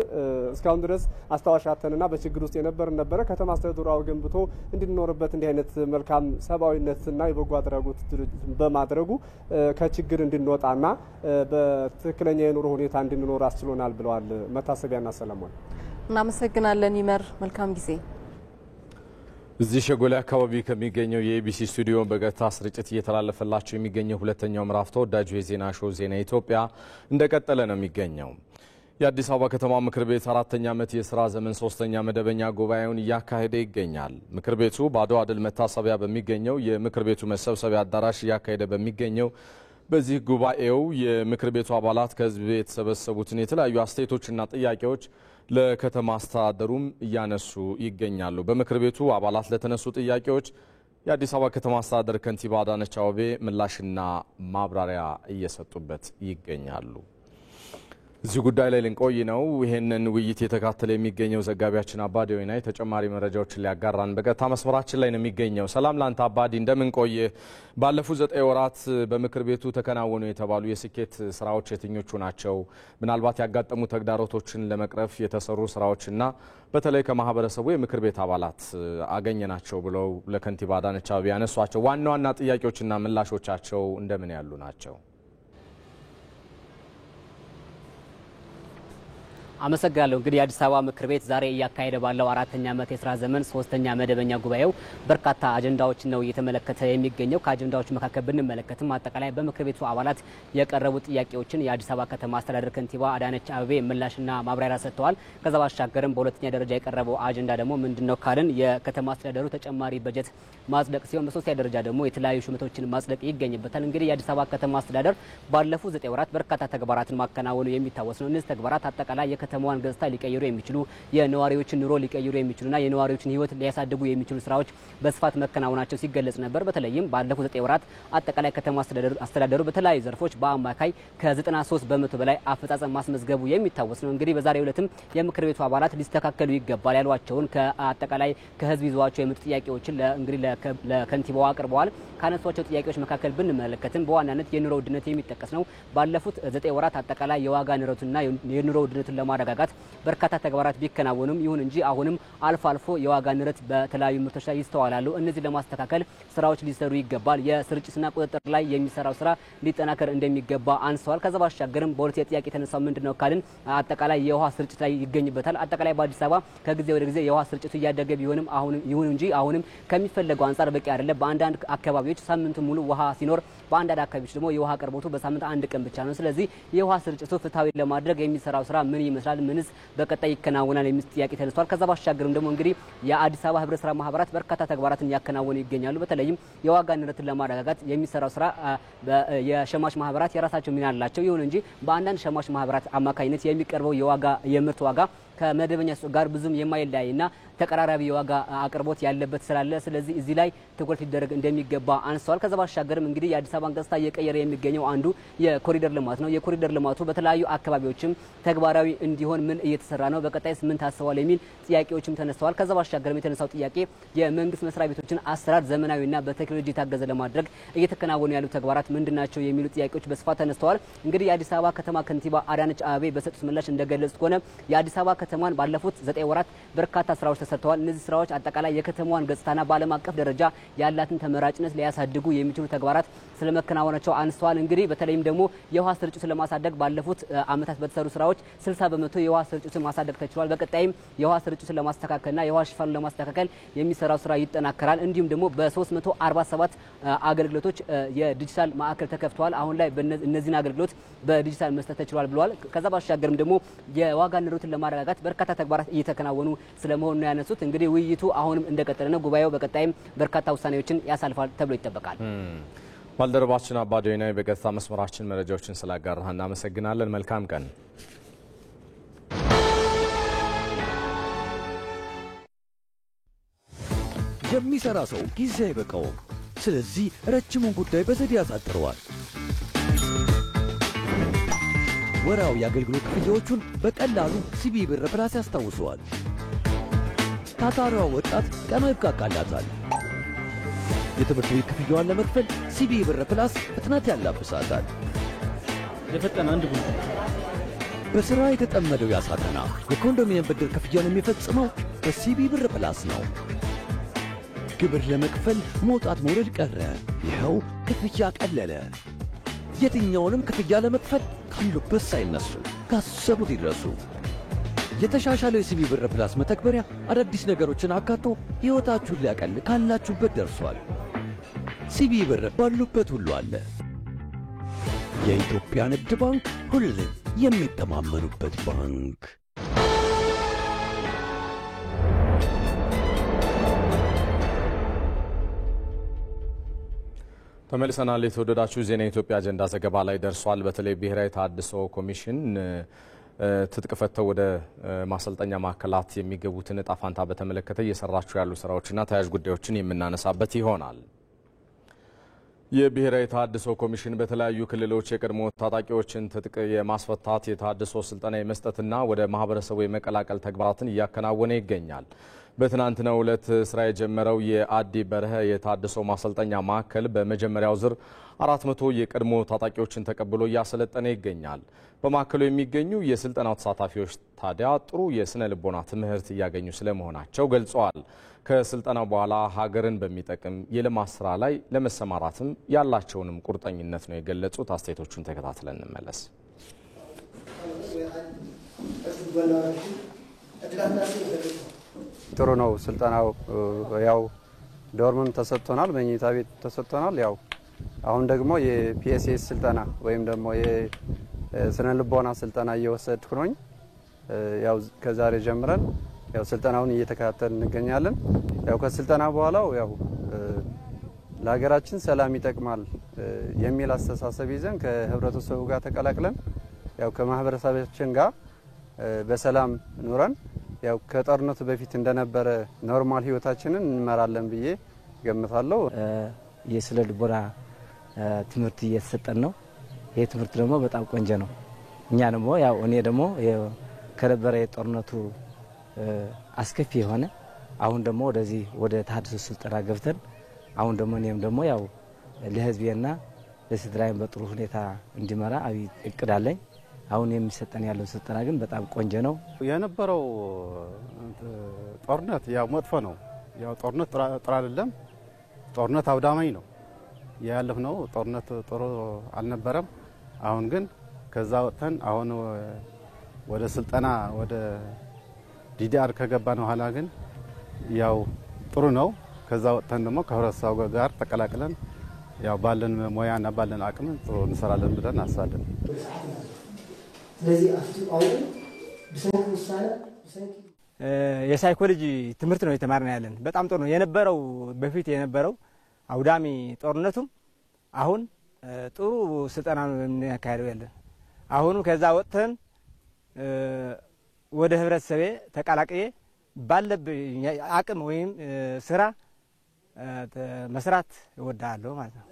Speaker 6: እስካሁን ድረስ አስተዋሻተንና በችግር ውስጥ የነበርን ነበረ። ከተማ አስተዳደሩ ገንብቶ እንድንኖርበት እንዲህ አይነት መልካም ሰብአዊነትና የበጎ አድራጎት በማድረጉ ከችግር እንድንወጣና በትክክለኛ የኑሮ ሁኔታ እንድንኖር አስችሎናል ብለዋል መታሰቢያና ሰለሞን።
Speaker 1: እናመሰግናለን ይመር፣ መልካም ጊዜ።
Speaker 2: እዚህ ሸጎሌ አካባቢ ከሚገኘው የኤቢሲ ስቱዲዮ በቀጥታ ስርጭት እየተላለፈላቸው የሚገኘው ሁለተኛው ምዕራፍ ተወዳጁ የዜና ሾው ዜና ኢትዮጵያ እንደቀጠለ ነው የሚገኘው። የአዲስ አበባ ከተማ ምክር ቤት 4ኛ ዓመት የሥራ ዘመን 3ኛ መደበኛ ጉባኤውን እያካሄደ ይገኛል። ምክር ቤቱ በአድዋ ድል መታሰቢያ በሚገኘው የምክር ቤቱ መሰብሰቢያ አዳራሽ እያካሄደ በሚገኘው በዚህ ጉባኤው የምክር ቤቱ አባላት ከህዝብ የተሰበሰቡትን የተለያዩ አስተያየቶችና ጥያቄዎች ለከተማ አስተዳደሩም እያነሱ ይገኛሉ። በምክር ቤቱ አባላት ለተነሱ ጥያቄዎች የአዲስ አበባ ከተማ አስተዳደር ከንቲባ አዳነች አቤቤ ምላሽና ማብራሪያ እየሰጡበት ይገኛሉ። እዚህ ጉዳይ ላይ ልንቆይ ነው። ይሄንን ውይይት የተካተለ የሚገኘው ዘጋቢያችን አባዲ ወይናይ ተጨማሪ መረጃዎችን ሊያጋራን በቀጥታ መስመራችን ላይ ነው የሚገኘው። ሰላም ላንተ አባዲ፣ እንደምን ቆየ? ባለፉት 9 ወራት በምክር ቤቱ ተከናወኑ የተባሉ የስኬት ስራዎች የትኞቹ ናቸው? ምናልባት ያጋጠሙ ተግዳሮቶችን ለመቅረፍ የተሰሩ ስራዎችና በተለይ ከማህበረሰቡ የምክር ቤት አባላት አገኘናቸው ብለው ለከንቲባ አዳነች አቤቤ ያነሷቸው ዋና ዋና ጥያቄዎችና ምላሾቻቸው እንደምን ያሉ ናቸው?
Speaker 10: አመሰግናለሁ። እንግዲህ የአዲስ አበባ ምክር ቤት ዛሬ እያካሄደ ባለው 4ኛ ዓመት የሥራ ዘመን 3ኛ መደበኛ ጉባኤው በርካታ አጀንዳዎችን ነው እየተመለከተ የሚገኘው። ከአጀንዳዎቹ መካከል ብንመለከትም አጠቃላይ በምክር ቤቱ አባላት የቀረቡ ጥያቄዎችን የአዲስ አበባ ከተማ አስተዳደር ከንቲባ አዳነች አቤቤ ምላሽና ማብራሪያ ሰጥተዋል። ከዛ ባሻገርም በሁለተኛ ደረጃ የቀረበው አጀንዳ ደግሞ ምንድነው ካልን የከተማ አስተዳደሩ ተጨማሪ በጀት ማጽደቅ ሲሆን በሶስተኛ ደረጃ ደግሞ የተለያዩ ሹመቶችን ማጽደቅ ይገኝበታል። እንግዲህ የአዲስ አበባ ከተማ አስተዳደር ባለፉት 9 ወራት በርካታ ተግባራትን ማከናወኑ የሚታወስ ነው። እነዚህ ተግባራት አጠቃላይ ከተማዋን ገጽታ ሊቀይሩ የሚችሉ የነዋሪዎችን ኑሮ ሊቀይሩ የሚችሉና የነዋሪዎችን ሕይወት ሊያሳድጉ የሚችሉ ስራዎች በስፋት መከናወናቸው ሲገለጽ ነበር። በተለይም ባለፉት 9 ወራት አጠቃላይ ከተማ አስተዳደሩ በተለያዩ ዘርፎች በአማካይ ከ93 በመቶ በላይ አፈጻጸም ማስመዝገቡ የሚታወስ ነው። እንግዲህ በዛሬው ዕለትም የምክር ቤቱ አባላት ሊስተካከሉ ይገባል ያሏቸውን ከአጠቃላይ ከህዝብ ይዟቸው የመጡ ጥያቄዎችን እንግዲህ ለከንቲባው አቅርበዋል። ካነሷቸው ጥያቄዎች መካከል ብንመለከትም በዋናነት የኑሮ ውድነት የሚጠቀስ ነው። ባለፉት 9 ወራት አጠቃላይ የዋጋ ንረቱና የኑሮ ውድነቱን ለማረጋጋት በርካታ ተግባራት ቢከናወኑም ይሁን እንጂ አሁንም አልፎ አልፎ የዋጋ ንረት በተለያዩ ምርቶች ላይ ይስተዋላሉ። እነዚህ ለማስተካከል ስራዎች ሊሰሩ ይገባል። የስርጭትና ቁጥጥር ላይ የሚሰራው ስራ ሊጠናከር እንደሚገባ አንስተዋል። ከዛ ባሻገርም በሁለተኛ ጥያቄ የተነሳው ምንድነው ካልን አጠቃላይ የውሃ ስርጭት ላይ ይገኝበታል። አጠቃላይ በአዲስ አበባ ከጊዜ ወደ ጊዜ የውሃ ስርጭቱ እያደገ ቢሆንም ይሁን እንጂ አሁንም ከሚፈለገው አንጻር በቂ አይደለም። በአንዳንድ አካባቢዎች ሳምንቱ ሙሉ ውሃ ሲኖር፣ በአንዳንድ አካባቢዎች ደግሞ የውሃ አቅርቦቱ በሳምንት 1 ቀን ብቻ ነው። ስለዚህ የውሃ ስርጭቱ ፍትሃዊ ለማድረግ የሚሰራው ስራ ምን ይመስላል? ምንስ በቀጣይ ይከናወናል? የሚል ጥያቄ ተነስቷል። ከዛ ባሻገርም ደግሞ እንግዲህ የአዲስ አበባ ህብረት ስራ ማህበራት በርካታ ተግባራትን ያከናወኑ ይገኛሉ። በተለይም የዋጋ ንረትን ለማረጋጋት የሚሰራው ስራ የሸማች ማህበራት የራሳቸው ሚና አላቸው። ይሁን እንጂ በአንዳንድ ሸማች ማህበራት አማካኝነት የሚቀርበው የምርት ዋጋ ከመደበኛ ሱቅ ጋር ብዙም የማይለያይና ተቀራራቢ የዋጋ አቅርቦት ያለበት ስላለ ስለዚህ እዚህ ላይ ትኩረት ሊደረግ እንደሚገባ አንስተዋል። ከዛ ባሻገርም እንግዲህ የአዲስ አበባን ገጽታ እየቀየረ የሚገኘው አንዱ የኮሪደር ልማት ነው። የኮሪደር ልማቱ በተለያዩ አካባቢዎችም ተግባራዊ እንዲሆን ምን እየተሰራ ነው? በቀጣይስ ምን ታስቧል? የሚል ጥያቄዎችም ተነስተዋል። ከዛ ባሻገርም የተነሳው ጥያቄ የመንግስት መስሪያ ቤቶችን አሰራር ዘመናዊና በቴክኖሎጂ የታገዘ ለማድረግ እየተከናወኑ ያሉ ተግባራት ምንድናቸው? የሚሉ ጥያቄዎች በስፋት ተነስተዋል። እንግዲህ የአዲስ አበባ ከተማ ከንቲባ አዳነች አቤቤ በሰጡት ምላሽ እንደገለጹት ከሆነ የአዲስ አበባ ከተማዋን ባለፉት 9 ወራት በርካታ ስራዎች ተሰርተዋል። እነዚህ ስራዎች አጠቃላይ የከተማዋን ገጽታና በዓለም አቀፍ ደረጃ ያላትን ተመራጭነት ሊያሳድጉ የሚችሉ ተግባራት ስለመከናወናቸው አንስተዋል። እንግዲህ በተለይም ደግሞ የውሃ ስርጭቱን ለማሳደግ ባለፉት ዓመታት በተሰሩ ስራዎች 60% የውሃ ስርጭቱን ማሳደግ ተችሏል። በቀጣይም የውሃ ስርጭቱን ለማስተካከልና የውሃ ሽፋኑን ለማስተካከል የሚሰራው ስራ ይጠናከራል። እንዲሁም ደግሞ በ347 አገልግሎቶች የዲጂታል ማዕከል ተከፍተዋል። አሁን ላይ እነዚህን አገልግሎት በዲጂታል መስጠት ተችሏል ብለዋል። ከዛ ባሻገርም ደግሞ የዋጋ ንረቱን ለማረጋጋት በርካታ ተግባራት እየተከናወኑ ስለመሆኑ ነው ያነሱት። እንግዲህ ውይይቱ አሁንም እንደቀጠለ ነው። ጉባኤው በቀጣይም በርካታ ውሳኔዎችን ያሳልፋል ተብሎ ይጠበቃል።
Speaker 2: ባልደረባችን አባዶይና በቀጥታ መስመራችን መረጃዎችን ስላጋራህ እናመሰግናለን። መልካም ቀን።
Speaker 11: የሚሰራ ሰው ጊዜ አይበቃውም። ስለዚህ ረጅሙን ጉዳይ በዘዴ ያሳጥረዋል። ወራዊ የአገልግሎት ክፍያዎቹን በቀላሉ ሲቢ ብር ፕላስ ያስታውሰዋል። ታታሪዋ ወጣት ቀኗ ይብቃቃላታል። የትምህርት ቤት ክፍያዋን ለመክፈል ሲቢ ብር ፕላስ ፍጥነት ያላብሳታል።
Speaker 12: የፈጠነ አንድ ጉድ
Speaker 11: በሥራ የተጠመደው ያሳተና የኮንዶሚኒየም ብድር ክፍያውን የሚፈጽመው በሲቢ ብር ፕላስ ነው። ግብር ለመክፈል መውጣት መውረድ ቀረ። ይኸው ክፍያ ቀለለ። የትኛውንም ክፍያ ለመክፈል ካሉበት ሳይነሱ ካሰቡት ይድረሱ። የተሻሻለው የሲቢ ብር ፕላስ መተግበሪያ አዳዲስ ነገሮችን አካቶ ሕይወታችሁን ሊያቀል ካላችሁበት ደርሷል። ሲቢ ብር ባሉበት ሁሉ አለ። የኢትዮጵያ ንግድ ባንክ ሁሌም የሚተማመኑበት ባንክ።
Speaker 2: ተመልሰናል። የተወደዳችሁ ዜና ኢትዮጵያ አጀንዳ ዘገባ ላይ ደርሷል። በተለይ ብሔራዊ ተሃድሶ ኮሚሽን ትጥቅ ፈተው ወደ ማሰልጠኛ ማዕከላት የሚገቡትን ዕጣ ፋንታ በተመለከተ እየሰራቸው ያሉ ስራዎችና ተያያዥ ጉዳዮችን የምናነሳበት ይሆናል። የብሔራዊ ተሃድሶ ኮሚሽን በተለያዩ ክልሎች የቀድሞ ታጣቂዎችን ትጥቅ የማስፈታት የተሃድሶ ስልጠና የመስጠትና ወደ ማህበረሰቡ የመቀላቀል ተግባራትን እያከናወነ ይገኛል። በትናንትናው ዕለት ስራ የጀመረው የአዲ በረሀ የተሃድሶ ማሰልጠኛ ማዕከል በመጀመሪያው ዙር 400 የቀድሞ ታጣቂዎችን ተቀብሎ እያሰለጠነ ይገኛል። በማዕከሉ የሚገኙ የስልጠናው ተሳታፊዎች ታዲያ ጥሩ የስነ ልቦና ትምህርት እያገኙ ስለመሆናቸው ገልጸዋል። ከስልጠናው በኋላ ሀገርን በሚጠቅም የልማት ስራ ላይ ለመሰማራትም ያላቸውንም ቁርጠኝነት ነው የገለጹት። አስተያየቶቹን ተከታትለን እንመለስ።
Speaker 13: ጥሩ ነው ስልጠናው። ያው ዶርምም ተሰጥቶናል፣ መኝታ ቤት ተሰጥቶናል። ያው አሁን ደግሞ የፒኤስኤስ ስልጠና ወይም ደግሞ የስነ ልቦና ስልጠና እየወሰድኩ ነኝ። ያው ከዛሬ ጀምረን ያው ስልጠናውን እየተከታተልን እንገኛለን። ያው ከስልጠና በኋላው ያው ለሀገራችን ሰላም ይጠቅማል የሚል አስተሳሰብ ይዘን ከህብረተሰቡ ጋር ተቀላቅለን ያው ከማህበረሰባችን ጋር በሰላም ኑረን ያው ከጦርነቱ በፊት እንደነበረ ኖርማል ህይወታችንን እንመራለን ብዬ ገምታለሁ።
Speaker 14: የስነ ልቦና ትምህርት እየተሰጠን ነው። ይሄ ትምህርት ደግሞ በጣም ቆንጆ ነው። እኛ ደግሞ ያው እኔ ደግሞ ከነበረ የጦርነቱ አስከፊ የሆነ አሁን ደግሞ ወደዚህ ወደ ተሃድሶ ስልጠና ገብተን አሁን ደግሞ እኔም ደግሞ ያው ለህዝቤና ለስድራዬም በጥሩ ሁኔታ እንዲመራ እቅድ አለኝ። አሁን የሚሰጠን ያለው ስልጠና ግን በጣም ቆንጆ ነው።
Speaker 15: የነበረው ጦርነት ያው መጥፎ ነው። ያው ጦርነት ጥሩ አይደለም። ጦርነት አውዳማኝ ነው። ያለፈው ጦርነት ጥሩ አልነበረም። አሁን ግን ከዛ ወጥተን አሁን ወደ ስልጠና ወደ ዲዲአር ከገባን በኋላ ግን ያው ጥሩ ነው። ከዛ ወጥተን ደግሞ ከህብረተሰቡ ጋር ተቀላቅለን ያው ባለን ሙያና ባለን አቅም ጥሩ እንሰራለን ብለን አሳለን።
Speaker 16: ስለዚህ አሁን
Speaker 14: የሳይኮሎጂ ትምህርት ነው የተማርነው ያለን። በጣም ጥሩ ነው የነበረው። በፊት የነበረው አውዳሚ ጦርነቱም አሁን ጥሩ ስልጠና ነው የሚያካሂደው ያለን። አሁን ከዛ ወጥተን ወደ ህብረተሰቤ ተቀላቅዬ ባለብኝ አቅም ወይም ስራ መስራት እወዳለሁ ማለት ነው።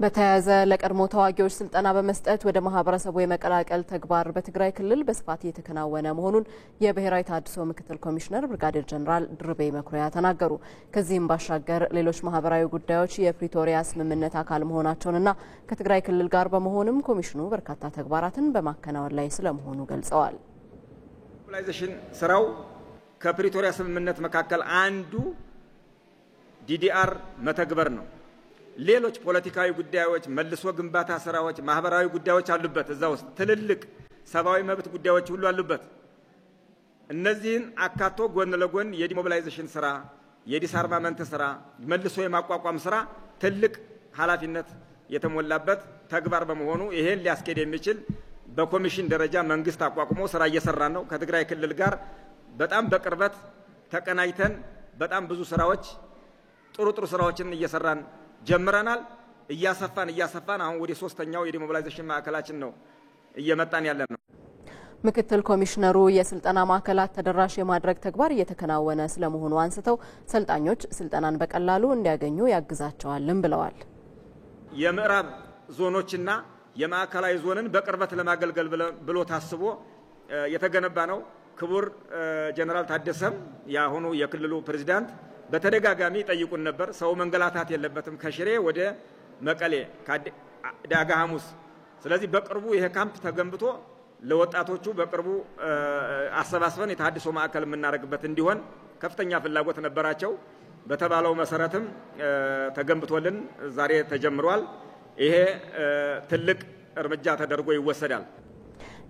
Speaker 1: በተያያዘ ለቀድሞ ተዋጊዎች ስልጠና በመስጠት ወደ ማህበረሰቡ የመቀላቀል ተግባር በትግራይ ክልል በስፋት እየተከናወነ መሆኑን የብሔራዊ ተሃድሶ ምክትል ኮሚሽነር ብርጋዴር ጀነራል ድርቤ መኩሪያ ተናገሩ። ከዚህም ባሻገር ሌሎች ማህበራዊ ጉዳዮች የፕሪቶሪያ ስምምነት አካል መሆናቸውንና ከትግራይ ክልል ጋር በመሆንም ኮሚሽኑ በርካታ ተግባራትን በማከናወን ላይ ስለመሆኑ ገልጸዋል።
Speaker 17: ሞቢላይዜሽን ስራው ከፕሪቶሪያ ስምምነት መካከል አንዱ ዲዲአር መተግበር ነው። ሌሎች ፖለቲካዊ ጉዳዮች፣ መልሶ ግንባታ ስራዎች፣ ማህበራዊ ጉዳዮች አሉበት። እዛ ውስጥ ትልልቅ ሰብአዊ መብት ጉዳዮች ሁሉ አሉበት። እነዚህን አካቶ ጎን ለጎን የዲሞቢላይዜሽን ስራ፣ የዲስአርማመንት ስራ፣ መልሶ የማቋቋም ስራ ትልቅ ኃላፊነት የተሞላበት ተግባር በመሆኑ ይሄን ሊያስኬድ የሚችል በኮሚሽን ደረጃ መንግስት አቋቁሞ ስራ እየሰራ ነው። ከትግራይ ክልል ጋር በጣም በቅርበት ተቀናጅተን በጣም ብዙ ስራዎች ጥሩ ስራዎችን እየሰራን ጀምረናል። እያሰፋን አሁን ወደ 3ኛው የዲሞቢላይዜሽን ማዕከላችን ነው እየመጣን ያለ ነው።
Speaker 1: ምክትል ኮሚሽነሩ የስልጠና ማዕከላት ተደራሽ የማድረግ ተግባር እየተከናወነ ስለመሆኑ አንስተው ሰልጣኞች ስልጠናን በቀላሉ እንዲያገኙ ያግዛቸዋልም ብለዋል።
Speaker 17: የምዕራብ ዞኖችና የማዕከላዊ ዞንን በቅርበት ለማገልገል ብሎ ታስቦ የተገነባ ነው። ክቡር ጀነራል ታደሰም ያሁኑ የክልሉ ፕሬዝዳንት በተደጋጋሚ ጠይቁን ነበር። ሰው መንገላታት የለበትም ከሽሬ ወደ መቀሌ ዳጋ ሐሙስ። ስለዚህ በቅርቡ ይሄ ካምፕ ተገንብቶ ለወጣቶቹ በቅርቡ አሰባስበን የተሃድሶ ማዕከል የምናደርግበት እንዲሆን ከፍተኛ ፍላጎት ነበራቸው። በተባለው መሰረትም ተገንብቶልን ዛሬ ተጀምሯል። ይሄ ትልቅ እርምጃ ተደርጎ ይወሰዳል።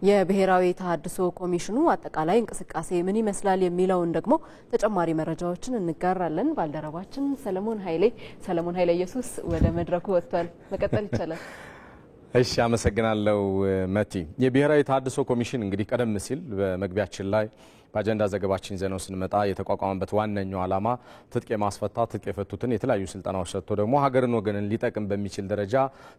Speaker 1: የብሔራዊ ተሃድሶ ኮሚሽኑ አጠቃላይ እንቅስቃሴ ምን ይመስላል የሚለውን ደግሞ ተጨማሪ መረጃዎችን እንጋራለን። ባልደረባችን ሰለሞን ኃይለ ኢየሱስ ወደ መድረኩ ወጥቷል። መቀጠል ይቻላል።
Speaker 2: እሺ፣ አመሰግናለሁ መቲ። የብሔራዊ ተሃድሶ ኮሚሽን እንግዲህ ቀደም ሲል በመግቢያችን ላይ በአጀንዳ ዘገባችን ይዘነው ስንመጣ የተቋቋመበት ዋነኛው ዓላማ ትጥቅ የማስፈታት ትጥቅ የፈቱትን የተለያዩ ስልጠናዎች ሰጥቶ ደግሞ ሀገርን ወገንን ሊጠቅም በሚችል ደረጃ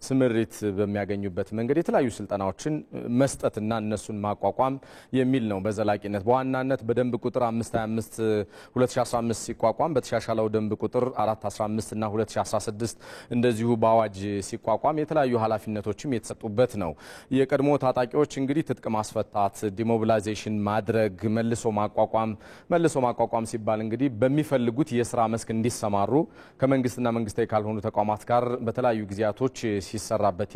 Speaker 2: ስምሪት በሚያገኙበት መንገድ የተለያዩ ስልጠናዎችን መስጠትና እነሱን ማቋቋም የሚል ነው። በዘላቂነት በዋናነት በደንብ ቁጥር 525 2015 ሲቋቋም በተሻሻለው ደንብ ቁጥር 415 እና 2016 እንደዚሁ በአዋጅ ሲቋቋም የተለያዩ ኃላፊነቶችም የተሰጡበት ነው። የቀድሞ ታጣቂዎች እንግዲህ ትጥቅ ማስፈታት፣ ዲሞቢላይዜሽን ማድረግ፣ መልሶ ማቋቋም ሲባል እንግዲህ በሚፈልጉት የስራ መስክ እንዲሰማሩ ከመንግስትና መንግስታዊ ካልሆኑ ተቋማት ጋር በተለያዩ ጊዜያቶች ሲሰራበት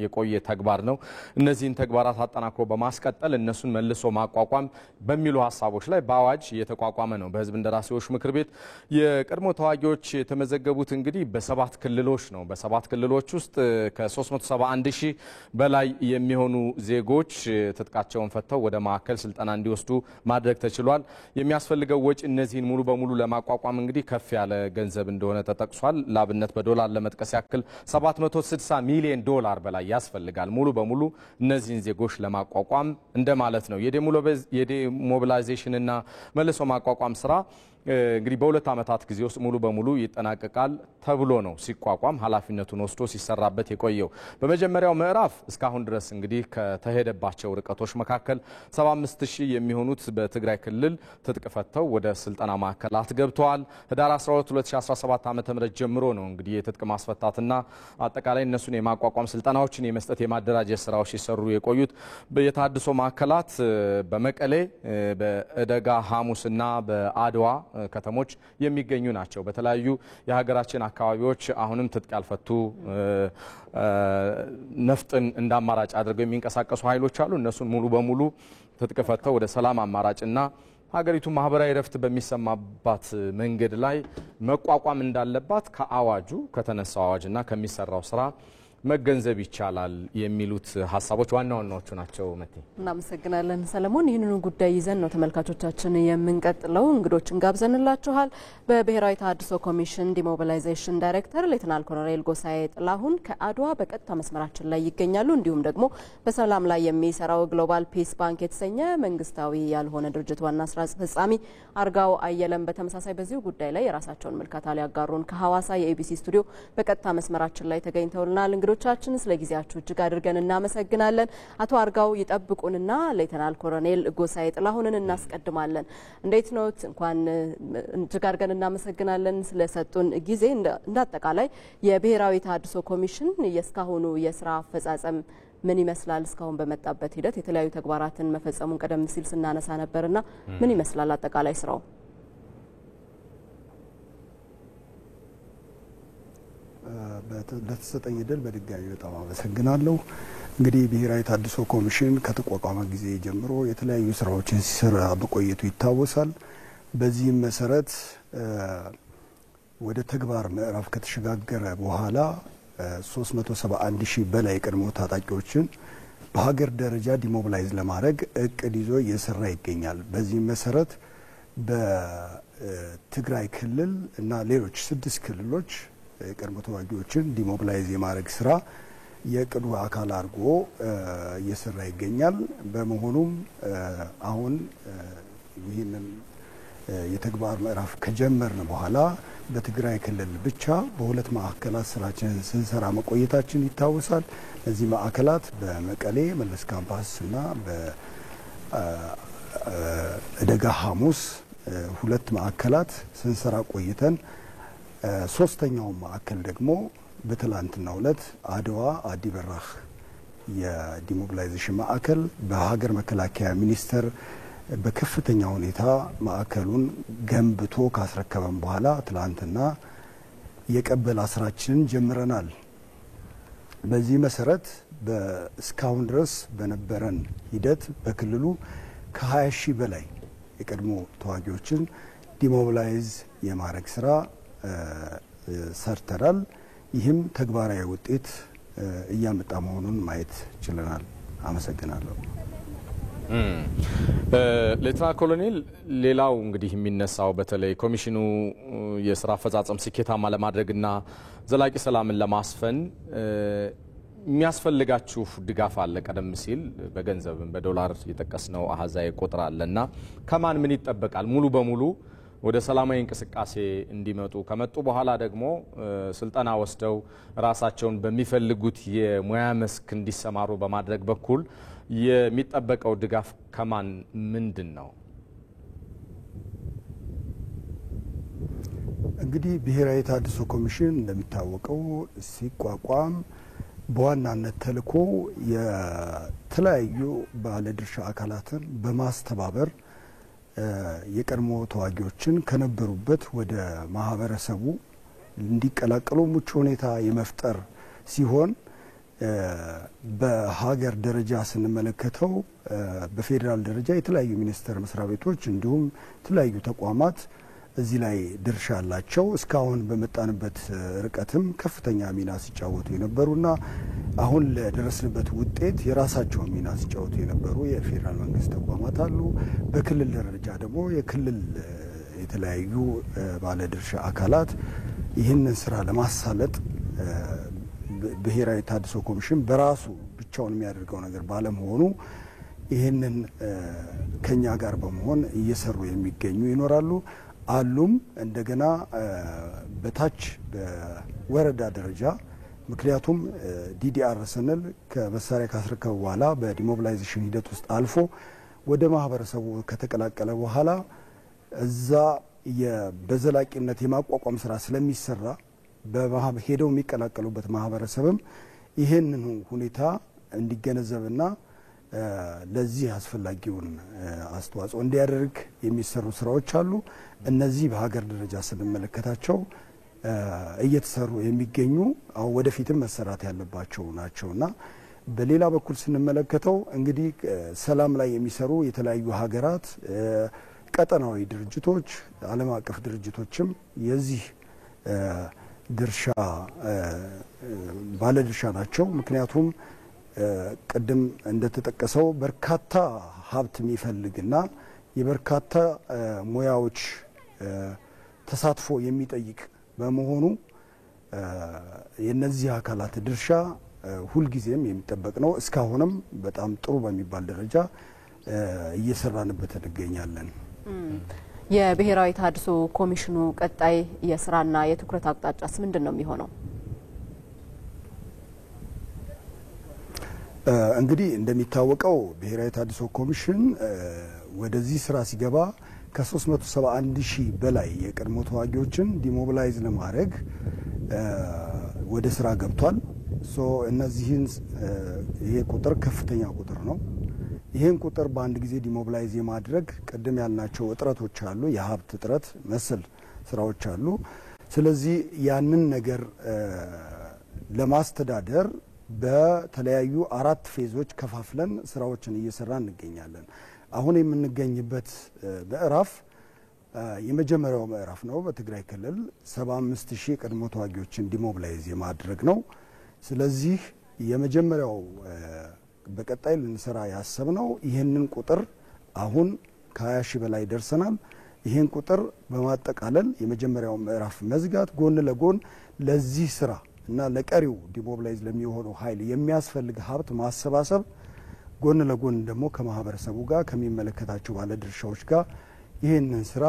Speaker 2: የቆየ ተግባር ነው። እነዚህን ተግባራት አጠናክሮ በማስቀጠል እነሱን መልሶ ማቋቋም በሚሉ ሀሳቦች ላይ በአዋጅ የተቋቋመ ነው። በህዝብ እንደራሴዎች ምክር ቤት የቀድሞ ተዋጊዎች የተመዘገቡት እንግዲህ በ7 ክልሎች ነው። በ7 ክልሎች ውስጥ ከ371 ሺህ በላይ የሚሆኑ ዜጎች ትጥቃቸውን ፈተው ወደ ማዕከል ስልጠና እንዲወስዱ ማድረግ ተችሏል። የሚያስፈልገው ወጪ እነዚህን ሙሉ በሙሉ ለማቋቋም እንግዲህ ከፍ ያለ ገንዘብ እንደሆነ ተጠቅሷል። ላብነት በዶላር ለመጥቀስ ያክል 760 ሚሊዮን ዶላር በላይ ያስፈልጋል ሙሉ በሙሉ እነዚህን ዜጎች ለማቋቋም እንደማለት ነው። የዲሞቢላይዜሽንና መልሶ ማቋቋም ስራ እንግዲህ በ2 ዓመታት ጊዜ ውስጥ ሙሉ በሙሉ ይጠናቀቃል ተብሎ ነው ሲቋቋም ኃላፊነቱን ወስዶ ሲሰራበት የቆየው። በመጀመሪያው ምዕራፍ እስካሁን ድረስ እንግዲህ ከተሄደባቸው ርቀቶች መካከል 75000 የሚሆኑት በትግራይ ክልል ትጥቅ ፈተው ወደ ስልጠና ማዕከላት ገብተዋል። ህዳር 12 2017 ዓ.ም ጀምሮ ነው እንግዲህ የትጥቅ ማስፈታትና አጠቃላይ እነሱን የማቋቋም ስልጠናዎችን የመስጠት የማደራጀት ስራዎች ሲሰሩ የቆዩት። የተሃድሶ ማዕከላት በመቀሌ፣ በዕደጋ ሐሙስና በአድዋ ከተሞች የሚገኙ ናቸው። በተለያዩ የሀገራችን አካባቢዎች አሁንም ትጥቅ ያልፈቱ ነፍጥን እንደ አማራጭ አድርገው የሚንቀሳቀሱ ኃይሎች አሉ። እነሱን ሙሉ በሙሉ ትጥቅ ፈተው ወደ ሰላም አማራጭና ሀገሪቱ ማህበራዊ ረፍት በሚሰማባት መንገድ ላይ መቋቋም እንዳለባት ከአዋጁ ከተነሳው አዋጅና ከሚሰራው ስራ መገንዘብ ይቻላል የሚሉት ሀሳቦች ዋና ዋናዎቹ ናቸው። መቴ
Speaker 1: እናመሰግናለን ሰለሞን። ይህንኑ ጉዳይ ይዘን ነው ተመልካቾቻችን የምንቀጥለው። እንግዶችን ጋብዘንላችኋል። በብሔራዊ ተሃድሶ ኮሚሽን ዲሞቢላይዜሽን ዳይሬክተር ሌተናል ኮሎኔል ጎሳዬ ጥላሁን ከአድዋ በቀጥታ መስመራችን ላይ ይገኛሉ። እንዲሁም ደግሞ በሰላም ላይ የሚሰራው ግሎባል ፒስ ባንክ የተሰኘ መንግስታዊ ያልሆነ ድርጅት ዋና ስራ አስፈጻሚ አርጋው አየለም በተመሳሳይ በዚሁ ጉዳይ ላይ የራሳቸውን ምልከታ ሊያጋሩን ከሐዋሳ የኤቢሲ ስቱዲዮ በቀጥታ መስመራችን ላይ ተገኝተውልናል። እንግዶቻችን ስለ ጊዜያችሁ እጅግ አድርገን እናመሰግናለን። አቶ አርጋው ይጠብቁንና ሌተናል ኮሎኔል ጎሳዬ ጥላሁንን እናስቀድማለን። እንዴት ኖት? እንኳን እጅግ አድርገን እናመሰግናለን ስለሰጡን ጊዜ። እንዳጠቃላይ የብሔራዊ ተሃድሶ ኮሚሽን የእስካሁኑ የስራ አፈጻጸም ምን ይመስላል? እስካሁን በመጣበት ሂደት የተለያዩ ተግባራትን መፈጸሙን ቀደም ሲል ስናነሳ ነበርና ምን ይመስላል አጠቃላይ ስራው?
Speaker 18: ለተሰጠኝ እድል በድጋሚ በጣም አመሰግናለሁ። እንግዲህ ብሔራዊ ተሃድሶ ኮሚሽን ከተቋቋመ ጊዜ ጀምሮ የተለያዩ ስራዎችን ሲሰራ በቆየቱ ይታወሳል። በዚህም መሰረት ወደ ተግባር ምዕራፍ ከተሸጋገረ በኋላ 371 ሺህ በላይ ቀድሞ ታጣቂዎችን በሀገር ደረጃ ዲሞቢላይዝ ለማድረግ እቅድ ይዞ እየሰራ ይገኛል። በዚህም መሰረት በትግራይ ክልል እና ሌሎች 6 ክልሎች የቀድሞ ተዋጊዎችን ዲሞቢላይዝ የማድረግ ስራ የእቅዱ አካል አድርጎ እየሰራ ይገኛል። በመሆኑም አሁን ይህንን የተግባር ምዕራፍ ከጀመርን በኋላ በትግራይ ክልል ብቻ በሁለት ማዕከላት ስራችንን ስንሰራ መቆየታችን ይታወሳል። እዚህ ማዕከላት በመቀሌ መለስ ካምፓስ እና በደጋ ሐሙስ ሁለት ማዕከላት ስንሰራ ቆይተን ሶስተኛው ማዕከል ደግሞ በትላንትናው ዕለት አድዋ አዲበራህ የዲሞቢላይዜሽን ማዕከል በሀገር መከላከያ ሚኒስቴር በከፍተኛ ሁኔታ ማዕከሉን ገንብቶ ካስረከበን በኋላ ትላንትና የቀበላ ስራችንን ጀምረናል። በዚህ መሰረት እስካሁን ድረስ በነበረን ሂደት በክልሉ ከ20 ሺህ በላይ የቀድሞ ተዋጊዎችን ዲሞቢላይዝ የማድረግ ስራ ሰርተናል። ይህም ተግባራዊ ውጤት እያመጣ መሆኑን ማየት ችለናል። አመሰግናለሁ።
Speaker 2: ሌተናል ኮሎኔል፣ ሌላው እንግዲህ የሚነሳው በተለይ ኮሚሽኑ የስራ አፈጻጸም ስኬታማ ለማድረግና ዘላቂ ሰላምን ለማስፈን የሚያስፈልጋችሁ ድጋፍ አለ። ቀደም ሲል በገንዘብም በዶላር የጠቀስነው አሃዛዊ ቁጥር አለና ከማን ምን ይጠበቃል? ሙሉ በሙሉ ወደ ሰላማዊ እንቅስቃሴ እንዲመጡ ከመጡ በኋላ ደግሞ ስልጠና ወስደው ራሳቸውን በሚፈልጉት የሙያ መስክ እንዲሰማሩ በማድረግ በኩል የሚጠበቀው ድጋፍ ከማን ምንድን ነው?
Speaker 18: እንግዲህ ብሔራዊ ተሃድሶ ኮሚሽን እንደሚታወቀው ሲቋቋም በዋናነት ተልዕኮ የተለያዩ ባለድርሻ አካላትን በማስተባበር የቀድሞ ተዋጊዎችን ከነበሩበት ወደ ማህበረሰቡ እንዲቀላቀሉ ምቹ ሁኔታ የመፍጠር ሲሆን በሀገር ደረጃ ስንመለከተው በፌዴራል ደረጃ የተለያዩ ሚኒስቴር መስሪያ ቤቶች እንዲሁም የተለያዩ ተቋማት እዚህ ላይ ድርሻ አላቸው። እስካሁን በመጣንበት ርቀትም ከፍተኛ ሚና ሲጫወቱ የነበሩና አሁን ለደረስንበት ውጤት የራሳቸውን ሚና ሲጫወቱ የነበሩ የፌዴራል መንግስት ተቋማት አሉ። በክልል ደረጃ ደግሞ የክልል የተለያዩ ባለድርሻ አካላት ይህንን ስራ ለማሳለጥ ብሔራዊ ተሃድሶ ኮሚሽን በራሱ ብቻውን የሚያደርገው ነገር ባለመሆኑ ይህንን ከኛ ጋር በመሆን እየሰሩ የሚገኙ ይኖራሉ አሉም። እንደገና በታች በወረዳ ደረጃ ምክንያቱም ዲዲአር ስንል ከመሳሪያ ካስረከበ በኋላ በዲሞቢላይዜሽን ሂደት ውስጥ አልፎ ወደ ማህበረሰቡ ከተቀላቀለ በኋላ እዛ በዘላቂነት የማቋቋም ስራ ስለሚሰራ ሄደው የሚቀላቀሉበት ማህበረሰብም ይህንን ሁኔታ እንዲገነዘብና ለዚህ አስፈላጊውን አስተዋጽኦ እንዲያደርግ የሚሰሩ ስራዎች አሉ። እነዚህ በሀገር ደረጃ ስንመለከታቸው እየተሰሩ የሚገኙ አሁን ወደፊትም መሰራት ያለባቸው ናቸውና በሌላ በኩል ስንመለከተው እንግዲህ ሰላም ላይ የሚሰሩ የተለያዩ ሀገራት፣ ቀጠናዊ ድርጅቶች፣ ዓለም አቀፍ ድርጅቶችም የዚህ ድርሻ ባለድርሻ ናቸው። ምክንያቱም ቅድም እንደተጠቀሰው በርካታ ሀብት የሚፈልግና የበርካታ ሙያዎች ተሳትፎ የሚጠይቅ በመሆኑ የነዚህ አካላት ድርሻ ሁልጊዜም የሚጠበቅ ነው። እስካሁንም በጣም ጥሩ በሚባል ደረጃ እየሰራንበት እንገኛለን።
Speaker 1: የብሔራዊ ተሃድሶ ኮሚሽኑ ቀጣይ የስራና የትኩረት አቅጣጫስ ምንድን ነው የሚሆነው?
Speaker 18: እንግዲህ እንደሚታወቀው ብሔራዊ ተሃድሶ ኮሚሽን ወደዚህ ስራ ሲገባ ከ371,000 በላይ የቀድሞ ተዋጊዎችን ዲሞቢላይዝ ለማድረግ ወደ ስራ ገብቷል። እነዚህን ይሄ ቁጥር ከፍተኛ ቁጥር ነው። ይህን ቁጥር በአንድ ጊዜ ዲሞቢላይዝ የማድረግ ቅድም ያልናቸው እጥረቶች አሉ፣ የሀብት እጥረት መሰል ስራዎች አሉ። ስለዚህ ያንን ነገር ለማስተዳደር በተለያዩ 4 ፌዞች ከፋፍለን ስራዎችን እየሰራን እንገኛለን። አሁን የምንገኝበት ምዕራፍ የመጀመሪያው ምዕራፍ ነው። በትግራይ ክልል 75,000 ቀድሞ ተዋጊዎችን ዲሞቢላይዝ የማድረግ ነው። ስለዚህ የመጀመሪያው በቀጣይ ልንሰራ ያሰብነው ይህንን ቁጥር አሁን ከ20,000 በላይ ደርሰናል። ይህን ቁጥር በማጠቃለል የመጀመሪያው ምዕራፍ መዝጋት ጎን ለጎን ለዚህ ስራ እና ለቀሪው ዲሞቢላይዝ ለሚሆነው ኃይል የሚያስፈልግ ሀብት ማሰባሰብ ጎን ለጎን ደግሞ ከማህበረሰቡ ጋር ከሚመለከታቸው ባለድርሻዎች ጋር ይህንን ስራ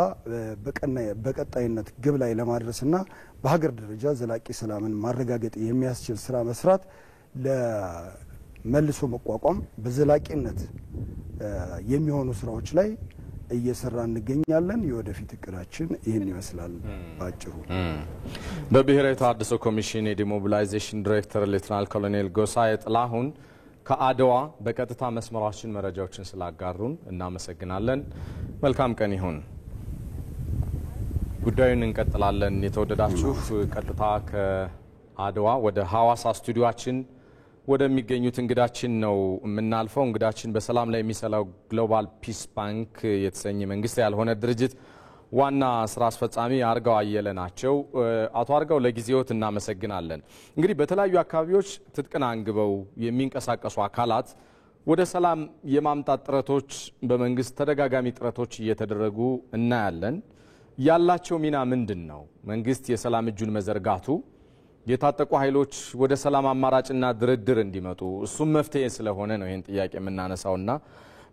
Speaker 18: በቀጣይነት ግብ ላይ ለማድረስና በሀገር ደረጃ ዘላቂ ሰላምን ማረጋገጥ የሚያስችል ስራ መስራት ለመልሶ መቋቋም በዘላቂነት የሚሆኑ ስራዎች ላይ እየሰራ እንገኛለን። የወደፊት እቅዳችን ይህን ይመስላል ባጭሩ።
Speaker 2: በብሔራዊ ተሃድሶ ኮሚሽን የዲሞቢላይዜሽን ዳይሬክተር ሌተናል ኮሎኔል ጎሳዬ ጥላሁን ከአድዋ በቀጥታ መስመራችን መረጃዎችን ስላጋሩን እናመሰግናለን። መልካም ቀን ይሁን። ጉዳዩን እንቀጥላለን። የተወደዳችሁ ቀጥታ ከአድዋ ወደ ሐዋሳ ስቱዲዮአችን ወደሚገኙት እንግዳችን ነው የምናልፈው። እንግዳችን በሰላም ላይ የሚሰራው ግሎባል ፒስ ባንክ የተሰኘ መንግስት ያልሆነ ድርጅት ዋና ስራ አስፈጻሚ አርጋው አየለ ናቸው። አቶ አርጋው ለጊዜዎት እናመሰግናለን። እንግዲህ በተለያዩ አካባቢዎች ትጥቅን አንግበው የሚንቀሳቀሱ አካላት ወደ ሰላም የማምጣት ጥረቶች በመንግስት ተደጋጋሚ ጥረቶች እየተደረጉ እናያለን። ያላቸው ሚና ምንድን ነው? መንግስት የሰላም እጁን መዘርጋቱ የታጠቁ ኃይሎች ወደ ሰላም አማራጭና ድርድር እንዲመጡ እሱም መፍትሄ ስለሆነ ነው ይህን ጥያቄ የምናነሳውና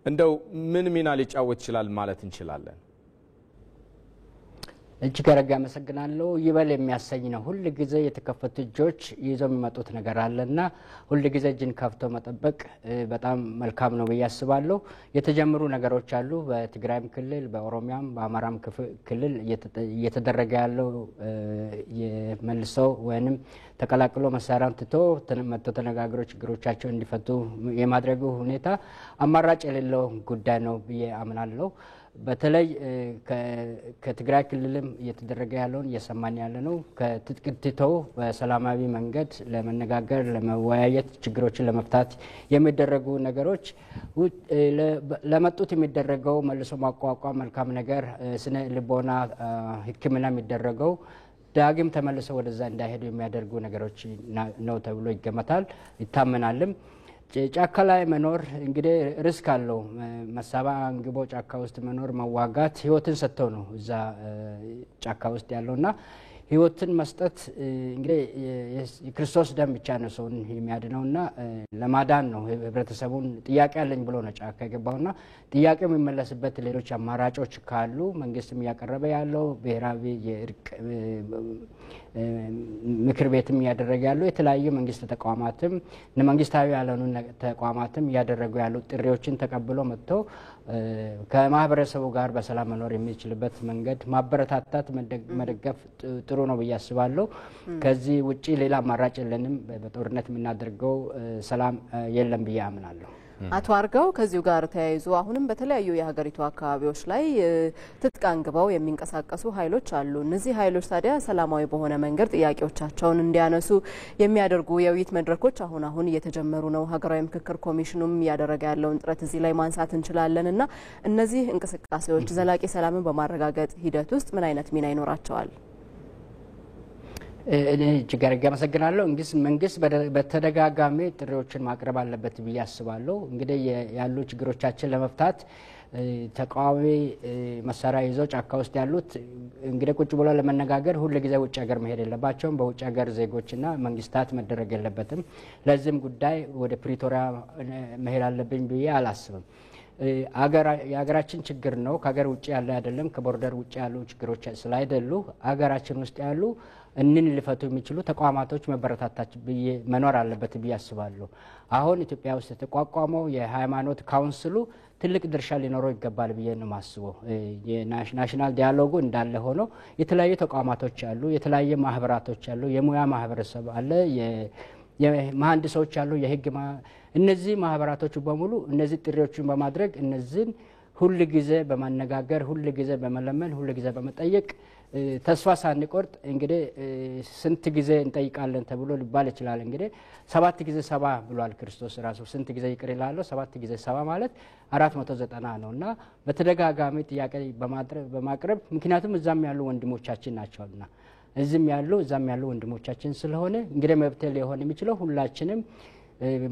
Speaker 2: እንደው ምን ሚና ሊጫወት ይችላል ማለት እንችላለን?
Speaker 19: እጅግ አድርጌ አመሰግናለሁ። ይበል የሚያሰኝ ነው። ሁል ጊዜ የተከፈቱ እጆች ይዘው የሚመጡት ነገር አለና ሁል ጊዜ እጅን ከፍቶ መጠበቅ በጣም መልካም ነው ብዬ አስባለሁ። የተጀመሩ ነገሮች አሉ። በትግራይም ክልል፣ በኦሮሚያም በአማራም ክልል እየተደረገ ያለው የመልሰው ወይንም ተቀላቅሎ መሳሪያን ትቶ መጥቶ ተነጋግሮ ችግሮቻቸው እንዲፈቱ የማድረጉ ሁኔታ አማራጭ የሌለው ጉዳይ ነው ብዬ አምናለሁ። በተለይ ከትግራይ ክልልም እየተደረገ ያለውን እየሰማን ያለ ነው። ከትጥቅ ትተው በሰላማዊ መንገድ ለመነጋገር ለመወያየት ችግሮችን ለመፍታት የሚደረጉ ነገሮች ለመጡት የሚደረገው መልሶ ማቋቋም መልካም ነገር ስነ ልቦና ሕክምና የሚደረገው ዳግም ተመልሰው ወደዛ እንዳይሄዱ የሚያደርጉ ነገሮች ነው ተብሎ ይገመታል ይታመናልም። ጫካ ላይ መኖር እንግዲህ ሪስክ አለው። መሳሪያ አንግቦ ጫካ ውስጥ መኖር መዋጋት ህይወትን ሰጥተው ነው እዛ ጫካ ውስጥ ያለውና ህይወትን መስጠት እንግዲህ የክርስቶስ ደም ብቻ ነው ሰውን የሚያድነውና ለማዳን ነው ህብረተሰቡን ጥያቄ አለኝ ብሎ ነው ጫካ የገባውና ጥያቄው የሚመለስበት ሌሎች አማራጮች ካሉ መንግስትም ያቀረበ ያለው ብሔራዊ የእርቅ ምክር ቤትም ያደረገ ያለው የተለያዩ መንግስት ተቋማትም መንግስታዊ ያልሆኑ ተቋማትም ያደረጉ ያሉ ጥሪዎችን ተቀብሎ መጥቶ ከማህበረሰቡ ጋር በሰላም መኖር የሚችልበት መንገድ ማበረታታት መደገፍ ጥሩ ነው ብዬ አስባለሁ። ከዚህ ውጪ ሌላ አማራጭ የለንም። በጦርነት የምናደርገው ሰላም የለም ብዬ አምናለሁ።
Speaker 1: አቶ አርጋው ከዚሁ ጋር ተያይዞ አሁንም በተለያዩ የሀገሪቱ አካባቢዎች ላይ ትጥቅ አንግበው የሚንቀሳቀሱ ኃይሎች አሉ። እነዚህ ኃይሎች ታዲያ ሰላማዊ በሆነ መንገድ ጥያቄዎቻቸውን እንዲያነሱ የሚያደርጉ የውይይት መድረኮች አሁን እየተጀመሩ ነው። ሀገራዊ ምክክር ኮሚሽኑም እያደረገ ያለውን ጥረት እዚህ ላይ ማንሳት እንችላለንና እነዚህ እንቅስቃሴዎች ዘላቂ ሰላምን በማረጋገጥ ሂደት ውስጥ ምን አይነት ሚና ይኖራቸዋል?
Speaker 19: እጅግ አድርጌ አመሰግናለሁ። እንግዲህ መንግስት በተደጋጋሚ ጥሪዎችን ማቅረብ አለበት ብዬ አስባለሁ። እንግዲህ ያሉ ችግሮቻችን ለመፍታት ተቃዋሚ መሳሪያ ይዘው ጫካ ውስጥ ያሉት እንግዲህ ቁጭ ብሎ ለመነጋገር ሁሉ ጊዜ ውጭ ሀገር መሄድ የለባቸውም። በውጭ ሀገር ዜጎችና መንግስታት መደረግ የለበትም። ለዚህም ጉዳይ ወደ ፕሪቶሪያ መሄድ አለብኝ ብዬ አላስብም። የሀገራችን ችግር ነው። ከሀገር ውጭ ያለ አይደለም። ከቦርደር ውጭ ያሉ ችግሮች ስላይደሉ ሀገራችን ውስጥ ያሉ እንን ሊፈቱ የሚችሉ ተቋማቶች መበረታታት መኖር አለበት ብዬ አስባለሁ። አሁን ኢትዮጵያ ውስጥ የተቋቋመው የሃይማኖት ካውንስሉ ትልቅ ድርሻ ሊኖረው ይገባል ብዬ ነው የማስበው። የናሽናል ዲያሎጉ እንዳለ ሆኖ የተለያዩ ተቋማቶች አሉ፣ የተለያዩ ማህበራቶች አሉ፣ የሙያ ማህበረሰብ አለ፣ የመሐንዲሶች አሉ፣ የህግ እነዚህ ማህበራቶች በሙሉ እነዚህ ጥሪዎችን በማድረግ እነዚህን ሁል ጊዜ በማነጋገር ሁል ጊዜ በመለመን ሁል ጊዜ በመጠየቅ ተስፋ ሳንቆርጥ እንግዲህ ስንት ጊዜ እንጠይቃለን ተብሎ ሊባል ይችላል። እንግዲህ 7 ጊዜ 70 ብሏል ክርስቶስ ራሱ። ስንት ጊዜ ይቅር ይላል? 7 ጊዜ 70 ማለት 490 ነውና በተደጋጋሚ ጥያቄ በማቅረብ ምክንያቱም እዛም ያሉ ወንድሞቻችን ናቸውና እዚህም ያሉ እዛም ያሉ ወንድሞቻችን ስለሆነ እንግዲህ መብት ሊሆን የሚችለው ሁላችንም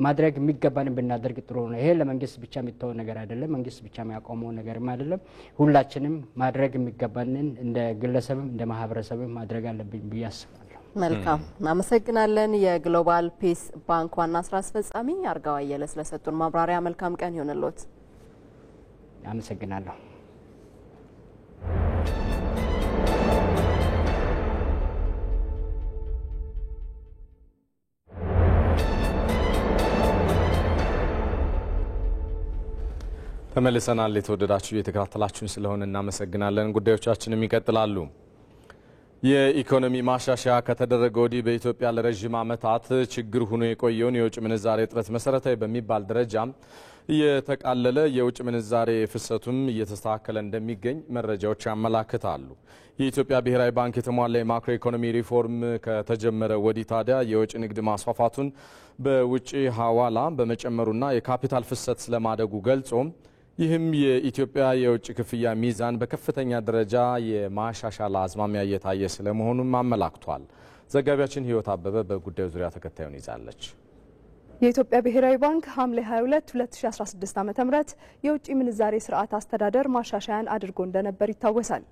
Speaker 19: ማድረግ የሚገባንን ብናደርግ ጥሩ ነው። ይሄ ለመንግስት ብቻ የሚተው ነገር አይደለም፣ መንግስት ብቻ የሚያቆመው ነገርም አይደለም። ሁላችንም ማድረግ የሚገባንን እንደ ግለሰብም እንደ ማህበረሰብም ማድረግ አለብን ብዬ አስባለሁ።
Speaker 1: መልካም እናመሰግናለን። የግሎባል ፒስ ባንክ ዋና ስራ አስፈጻሚ አርጋው አየለ ስለሰጡን ማብራሪያ መልካም ቀን ይሁንልዎት።
Speaker 19: አመሰግናለሁ።
Speaker 2: ተመልሰናል። የተወደዳችሁ እየተከታተላችሁን ስለሆነ እናመሰግናለን። ጉዳዮቻችንም ይቀጥላሉ። የኢኮኖሚ ማሻሻያ ከተደረገ ወዲህ በኢትዮጵያ ለረጅም ዓመታት ችግር ሆኖ የቆየውን የውጭ ምንዛሬ እጥረት መሰረታዊ በሚባል ደረጃ የተቃለለ የውጭ ምንዛሬ ፍሰቱም እየተስተካከለ እንደሚገኝ መረጃዎች ያመላክታሉ። የኢትዮጵያ ብሔራዊ ባንክ የተሟላ የማክሮ ኢኮኖሚ ሪፎርም ከተጀመረ ወዲህ ታዲያ የውጭ ንግድ ማስፋፋቱን በውጭ ሐዋላ በመጨመሩና የካፒታል ፍሰት ስለማደጉ ገልጾ ይህም የኢትዮጵያ የውጭ ክፍያ ሚዛን በከፍተኛ ደረጃ የማሻሻል አዝማሚያ እየታየ ስለመሆኑም አመላክቷል። ዘጋቢያችን ህይወት አበበ በጉዳዩ ዙሪያ ተከታዩን ይዛለች።
Speaker 20: የኢትዮጵያ ብሔራዊ ባንክ ሐምሌ 22 2016 ዓ.ም የውጭ ምንዛሬ ስርዓት አስተዳደር ማሻሻያን አድርጎ እንደነበር ይታወሳል።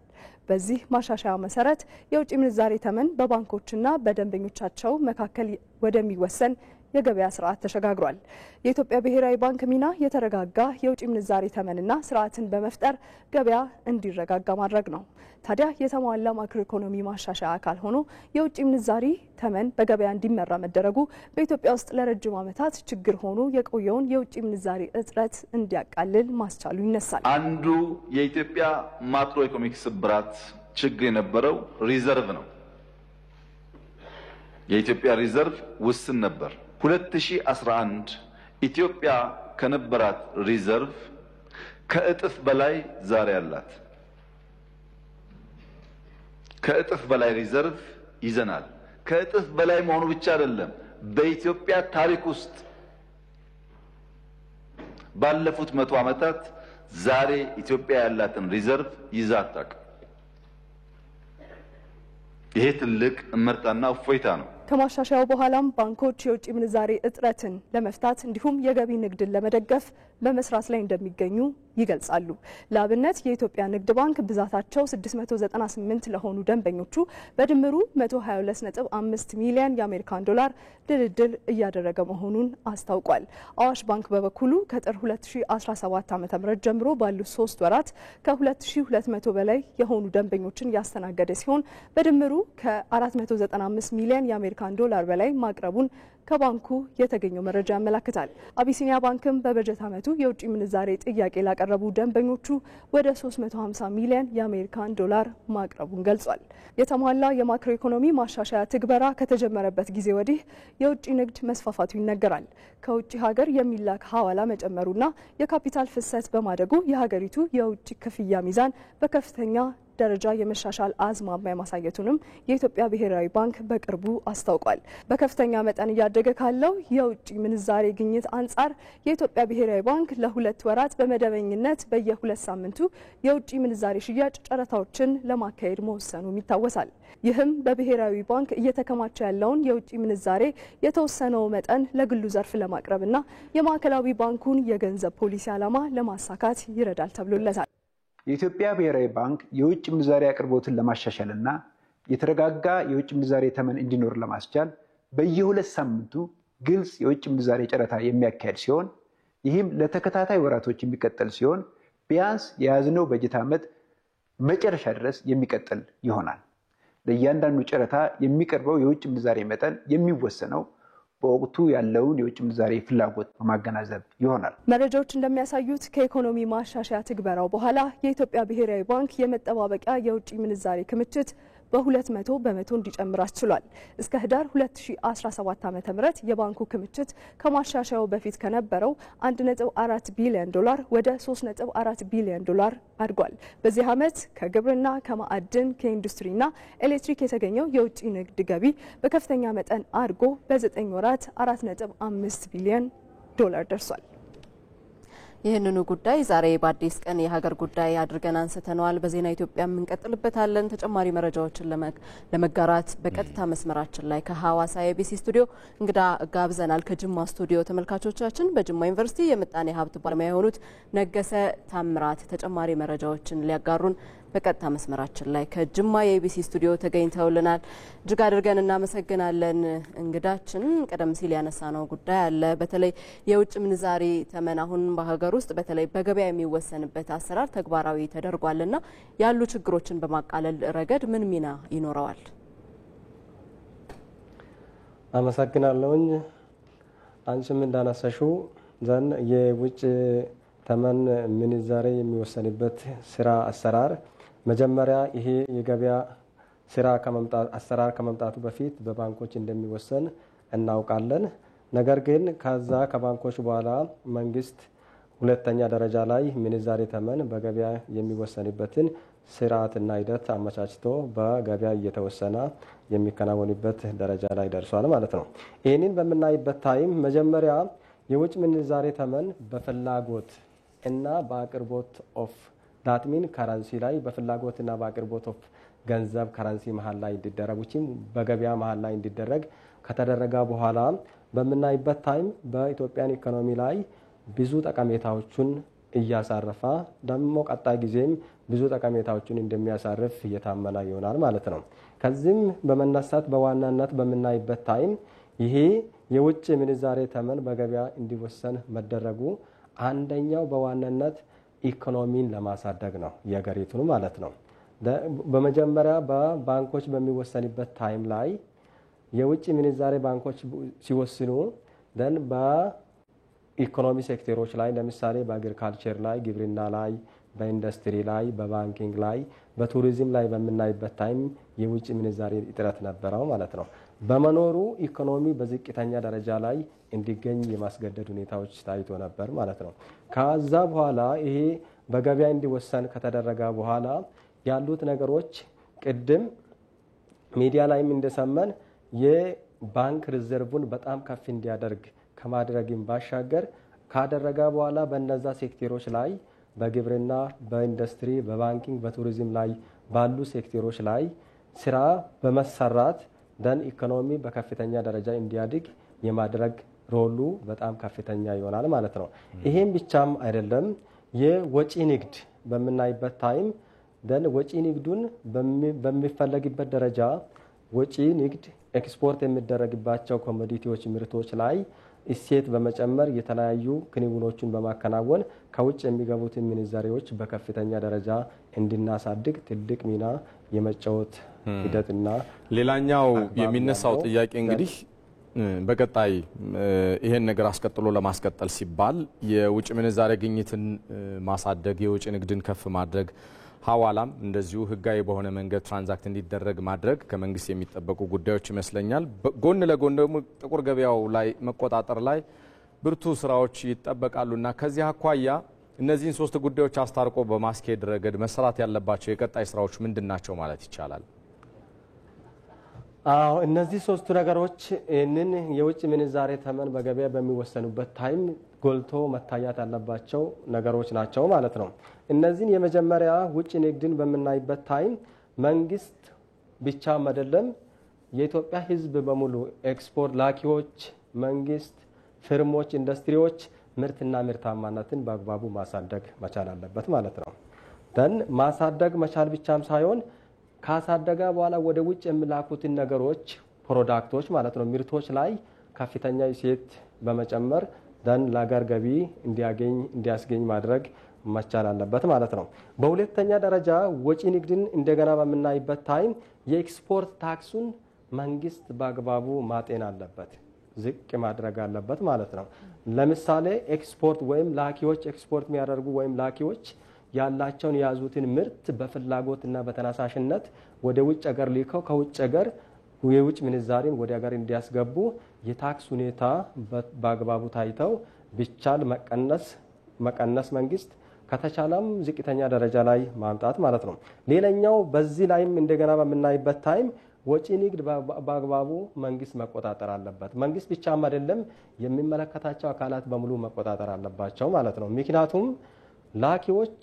Speaker 20: በዚህ ማሻሻያ መሰረት የውጭ ምንዛሬ ተመን በባንኮችና በደንበኞቻቸው መካከል ወደሚወሰን የገበያ ስርዓት ተሸጋግሯል። የኢትዮጵያ ብሔራዊ ባንክ ሚና የተረጋጋ የውጭ ምንዛሬ ተመንና ስርዓትን በመፍጠር ገበያ እንዲረጋጋ ማድረግ ነው። ታዲያ የተሟላ ማክሮ ኢኮኖሚ ማሻሻያ አካል ሆኖ የውጭ ምንዛሪ ተመን በገበያ እንዲመራ መደረጉ በኢትዮጵያ ውስጥ ለረጅም ዓመታት ችግር ሆኖ የቆየውን የውጭ ምንዛሪ እጥረት እንዲያቃልል ማስቻሉ ይነሳል።
Speaker 21: አንዱ የኢትዮጵያ ማክሮ ኢኮኖሚክ ስብራት ችግር የነበረው ሪዘርቭ ነው። የኢትዮጵያ ሪዘርቭ ውስን ነበር። 2011 ኢትዮጵያ ከነበራት ሪዘርቭ ከእጥፍ በላይ ዛሬ አላት። ከእጥፍ በላይ ሪዘርቭ ይዘናል። ከእጥፍ በላይ መሆኑ ብቻ አይደለም፣ በኢትዮጵያ ታሪክ ውስጥ ባለፉት 100 ዓመታት ዛሬ ኢትዮጵያ ያላትን ሪዘርቭ ይዛ አታውቅም። ይሄ ትልቅ እመርታና እፎይታ ነው።
Speaker 20: ከማሻሻያው በኋላም ባንኮች የውጭ ምንዛሬ እጥረትን ለመፍታት እንዲሁም የገቢ ንግድን ለመደገፍ በመስራት ላይ እንደሚገኙ ይገልጻሉ። ለአብነት የኢትዮጵያ ንግድ ባንክ ብዛታቸው 698 ለሆኑ ደንበኞቹ በድምሩ 122.5 ሚሊዮን የአሜሪካን ዶላር ድልድል እያደረገ መሆኑን አስታውቋል። አዋሽ ባንክ በበኩሉ ከጥር 2017 ዓ.ም ጀምሮ ባሉት 3 ወራት ከ2200 በላይ የሆኑ ደንበኞችን ያስተናገደ ሲሆን በድምሩ ከ495 ሚሊዮን የአሜሪካን ዶላር በላይ ማቅረቡን ከባንኩ የተገኘው መረጃ ያመለክታል። አቢሲኒያ ባንክም በበጀት ዓመቱ የውጭ ምንዛሬ ጥያቄ ላቀረቡ ደንበኞቹ ወደ 350 ሚሊዮን የአሜሪካን ዶላር ማቅረቡን ገልጿል። የተሟላ የማክሮ ኢኮኖሚ ማሻሻያ ትግበራ ከተጀመረበት ጊዜ ወዲህ የውጭ ንግድ መስፋፋቱ ይነገራል። ከውጭ ሀገር የሚላክ ሐዋላ መጨመሩና የካፒታል ፍሰት በማደጉ የሀገሪቱ የውጭ ክፍያ ሚዛን በከፍተኛ ደረጃ የመሻሻል አዝማሚያ ማሳየቱንም የኢትዮጵያ ብሔራዊ ባንክ በቅርቡ አስታውቋል። በከፍተኛ መጠን እያደገ ካለው የውጭ ምንዛሬ ግኝት አንጻር የኢትዮጵያ ብሔራዊ ባንክ ለ2 ወራት በመደበኝነት በየ2 ሳምንቱ የውጭ ምንዛሬ ሽያጭ ጨረታዎችን ለማካሄድ መወሰኑም ይታወሳል። ይህም በብሔራዊ ባንክ እየተከማቸ ያለውን የውጭ ምንዛሬ የተወሰነው መጠን ለግሉ ዘርፍ ለማቅረብና የማዕከላዊ ባንኩን የገንዘብ ፖሊሲ ዓላማ ለማሳካት ይረዳል ተብሎለታል።
Speaker 22: የኢትዮጵያ ብሔራዊ ባንክ የውጭ ምንዛሬ አቅርቦትን ለማሻሻልና የተረጋጋ የውጭ ምንዛሬ ተመን እንዲኖር ለማስቻል በየ2 ሳምንቱ ግልጽ የውጭ ምንዛሬ ጨረታ የሚያካሄድ ሲሆን ይህም ለተከታታይ ወራቶች የሚቀጥል ሲሆን ቢያንስ የያዝነው በጀት ዓመት መጨረሻ ድረስ የሚቀጥል ይሆናል። ለእያንዳንዱ ጨረታ የሚቀርበው የውጭ ምንዛሬ መጠን የሚወሰነው በወቅቱ ያለውን የውጭ ምንዛሬ ፍላጎት በማገናዘብ ይሆናል።
Speaker 20: መረጃዎች እንደሚያሳዩት ከኢኮኖሚ ማሻሻያ ትግበራው በኋላ የኢትዮጵያ ብሔራዊ ባንክ የመጠባበቂያ የውጭ ምንዛሬ ክምችት በ200 በመቶ እንዲጨምር አስችሏል። እስከ ህዳር 2017 ዓ.ም የባንኩ ክምችት ከማሻሻያው በፊት ከነበረው 1.4 ቢሊዮን ዶላር ወደ 3.4 ቢሊዮን ዶላር አድጓል። በዚህ ዓመት ከግብርና፣ ከማዕድን፣ ከኢንዱስትሪና ኤሌክትሪክ የተገኘው የውጭ ንግድ ገቢ በከፍተኛ መጠን አድጎ በ9 ወራት 4.5 ቢሊዮን ዶላር ደርሷል።
Speaker 1: ይህንኑ ጉዳይ ዛሬ በአዲስ ቀን የሀገር ጉዳይ አድርገን አንስተነዋል። በዜና ኢትዮጵያ እንቀጥልበታለን። ተጨማሪ መረጃዎችን ለመጋራት በቀጥታ መስመራችን ላይ ከሐዋሳ የቢሲ ስቱዲዮ እንግዳ ጋብዘናል። ከጅማ ስቱዲዮ ተመልካቾቻችን በጅማ ዩኒቨርሲቲ የምጣኔ ሀብት ባለሙያ የሆኑት ነገሰ ታምራት ተጨማሪ መረጃዎችን ሊያጋሩን በቀጥታ መስመራችን ላይ ከጅማ የኢቢሲ ስቱዲዮ ተገኝተውልናል። እጅግ አድርገን እናመሰግናለን እንግዳችን። ቀደም ሲል ያነሳነው ጉዳይ አለ። በተለይ የውጭ ምንዛሪ ተመን አሁን በሀገር ውስጥ በተለይ በገበያ የሚወሰንበት አሰራር ተግባራዊ ተደርጓልና ያሉ ችግሮችን በማቃለል ረገድ ምን ሚና ይኖረዋል?
Speaker 3: አመሰግናለሁኝ። አንቺም እንዳነሳሽው ዘን የውጭ ተመን ምንዛሬ የሚወሰንበት ስራ አሰራር መጀመሪያ ይሄ የገበያ ስራ አሰራር ከመምጣቱ በፊት በባንኮች እንደሚወሰን እናውቃለን። ነገር ግን ከዛ ከባንኮች በኋላ መንግስት ሁለተኛ ደረጃ ላይ ምንዛሬ ተመን በገበያ የሚወሰንበትን ስርዓትና ሂደት አመቻችቶ በገበያ እየተወሰነ የሚከናወንበት ደረጃ ላይ ደርሷል ማለት ነው። ይህንን በምናይበት ታይም መጀመሪያ የውጭ ምንዛሬ ተመን በፍላጎት እና በአቅርቦት ኦፍ ዳትሚን ከረንሲ ላይ በፍላጎትና በአቅርቦት ኦፍ ገንዘብ ከረንሲ መሀል ላይ እንዲደረጉችም በገበያ መሀል ላይ እንዲደረግ ከተደረገ በኋላ በምናይበት ታይም በኢትዮጵያን ኢኮኖሚ ላይ ብዙ ጠቀሜታዎችን እያሳረፈ ደግሞ ቀጣይ ጊዜም ብዙ ጠቀሜታዎችን እንደሚያሳርፍ እየታመነ ይሆናል ማለት ነው። ከዚህም በመነሳት በዋናነት በምናይበት ታይም ይሄ የውጭ ምንዛሬ ተመን በገበያ እንዲወሰን መደረጉ አንደኛው በዋናነት ኢኮኖሚን ለማሳደግ ነው የሀገሪቱን ማለት ነው። በመጀመሪያ በባንኮች በሚወሰንበት ታይም ላይ የውጭ ምንዛሬ ባንኮች ሲወስኑ ደን በኢኮኖሚ ሴክተሮች ላይ ለምሳሌ በአግሪካልቸር ላይ፣ ግብርና ላይ፣ በኢንዱስትሪ ላይ፣ በባንኪንግ ላይ፣ በቱሪዝም ላይ በምናይበት ታይም የውጭ ምንዛሬ እጥረት ነበረው ማለት ነው። በመኖሩ ኢኮኖሚ በዝቅተኛ ደረጃ ላይ እንዲገኝ የማስገደድ ሁኔታዎች ታይቶ ነበር ማለት ነው። ከዛ በኋላ ይሄ በገበያ እንዲወሰን ከተደረገ በኋላ ያሉት ነገሮች ቅድም ሚዲያ ላይም እንደሰማን የባንክ ሪዘርቭን በጣም ከፍ እንዲያደርግ ከማድረግም ባሻገር ካደረገ በኋላ በእነዛ ሴክተሮች ላይ በግብርና፣ በኢንዱስትሪ፣ በባንኪንግ፣ በቱሪዝም ላይ ባሉ ሴክተሮች ላይ ስራ በመሰራት ደን ኢኮኖሚ በከፍተኛ ደረጃ እንዲያድግ የማድረግ ሮሉ በጣም ከፍተኛ ይሆናል ማለት ነው። ይሄም ብቻም አይደለም። የወጪ ንግድ በምናይበት ታይም ደን ወጪ ንግዱን በሚፈለግበት ደረጃ ወጪ ንግድ ኤክስፖርት የሚደረግባቸው ኮሞዲቲዎች ምርቶች ላይ እሴት በመጨመር የተለያዩ ክንውኖችን በማከናወን ከውጭ የሚገቡትን ምንዛሬዎች በከፍተኛ ደረጃ እንድናሳድግ ትልቅ ሚና የመጫወት ሂደትና
Speaker 2: ሌላኛው የሚነሳው ጥያቄ እንግዲህ በቀጣይ ይሄን ነገር አስቀጥሎ ለማስቀጠል ሲባል የውጭ ምንዛሬ ግኝትን ማሳደግ፣ የውጭ ንግድን ከፍ ማድረግ፣ ሐዋላም እንደዚሁ ህጋዊ በሆነ መንገድ ትራንዛክት እንዲደረግ ማድረግ ከመንግስት የሚጠበቁ ጉዳዮች ይመስለኛል። ጎን ለጎን ደግሞ ጥቁር ገበያው ላይ መቆጣጠር ላይ ብርቱ ስራዎች ይጠበቃሉና ከዚህ አኳያ እነዚህን ሶስት ጉዳዮች አስታርቆ በማስኬድ ረገድ መሰራት ያለባቸው የቀጣይ ስራዎች ምንድናቸው ማለት ይቻላል?
Speaker 3: አዎ እነዚህ ሶስቱ ነገሮች ይህንን የውጭ ምንዛሬ ተመን በገበያ በሚወሰኑበት ታይም ጎልቶ መታየት ያለባቸው ነገሮች ናቸው ማለት ነው። እነዚህን የመጀመሪያ ውጭ ንግድን በምናይበት ታይም መንግስት ብቻም አይደለም የኢትዮጵያ ህዝብ በሙሉ ኤክስፖርት ላኪዎች፣ መንግስት፣ ፍርሞች፣ ኢንዱስትሪዎች ምርትና ምርታማነትን በአግባቡ ማሳደግ መቻል አለበት ማለት ነው። ደን ማሳደግ መቻል ብቻም ሳይሆን ካሳደጋ በኋላ ወደ ውጭ የሚላኩትን ነገሮች ፕሮዳክቶች ማለት ነው ምርቶች ላይ ከፍተኛ እሴት በመጨመር ደን ለሀገር ገቢ እንዲያስገኝ ማድረግ መቻል አለበት ማለት ነው። በሁለተኛ ደረጃ ወጪ ንግድን እንደገና በምናይበት ታይም የኤክስፖርት ታክሱን መንግስት በአግባቡ ማጤን አለበት፣ ዝቅ ማድረግ አለበት ማለት ነው። ለምሳሌ ኤክስፖርት ወይም ላኪዎች ኤክስፖርት የሚያደርጉ ወይም ላኪዎች ያላቸውን የያዙትን ምርት በፍላጎትና በተነሳሽነት ወደ ውጭ ሀገር ልከው ከውጭ ሀገር የውጭ ምንዛሬን ወደ ሀገር እንዲያስገቡ የታክስ ሁኔታ በአግባቡ ታይተው ቢቻል መቀነስ መንግስት ከተቻለም ዝቅተኛ ደረጃ ላይ ማምጣት ማለት ነው። ሌላኛው በዚህ ላይም እንደገና በምናይበት ታይም ወጪ ንግድ በአግባቡ መንግስት መቆጣጠር አለበት። መንግስት ብቻም አይደለም የሚመለከታቸው አካላት በሙሉ መቆጣጠር አለባቸው ማለት ነው። ምክንያቱም ላኪዎች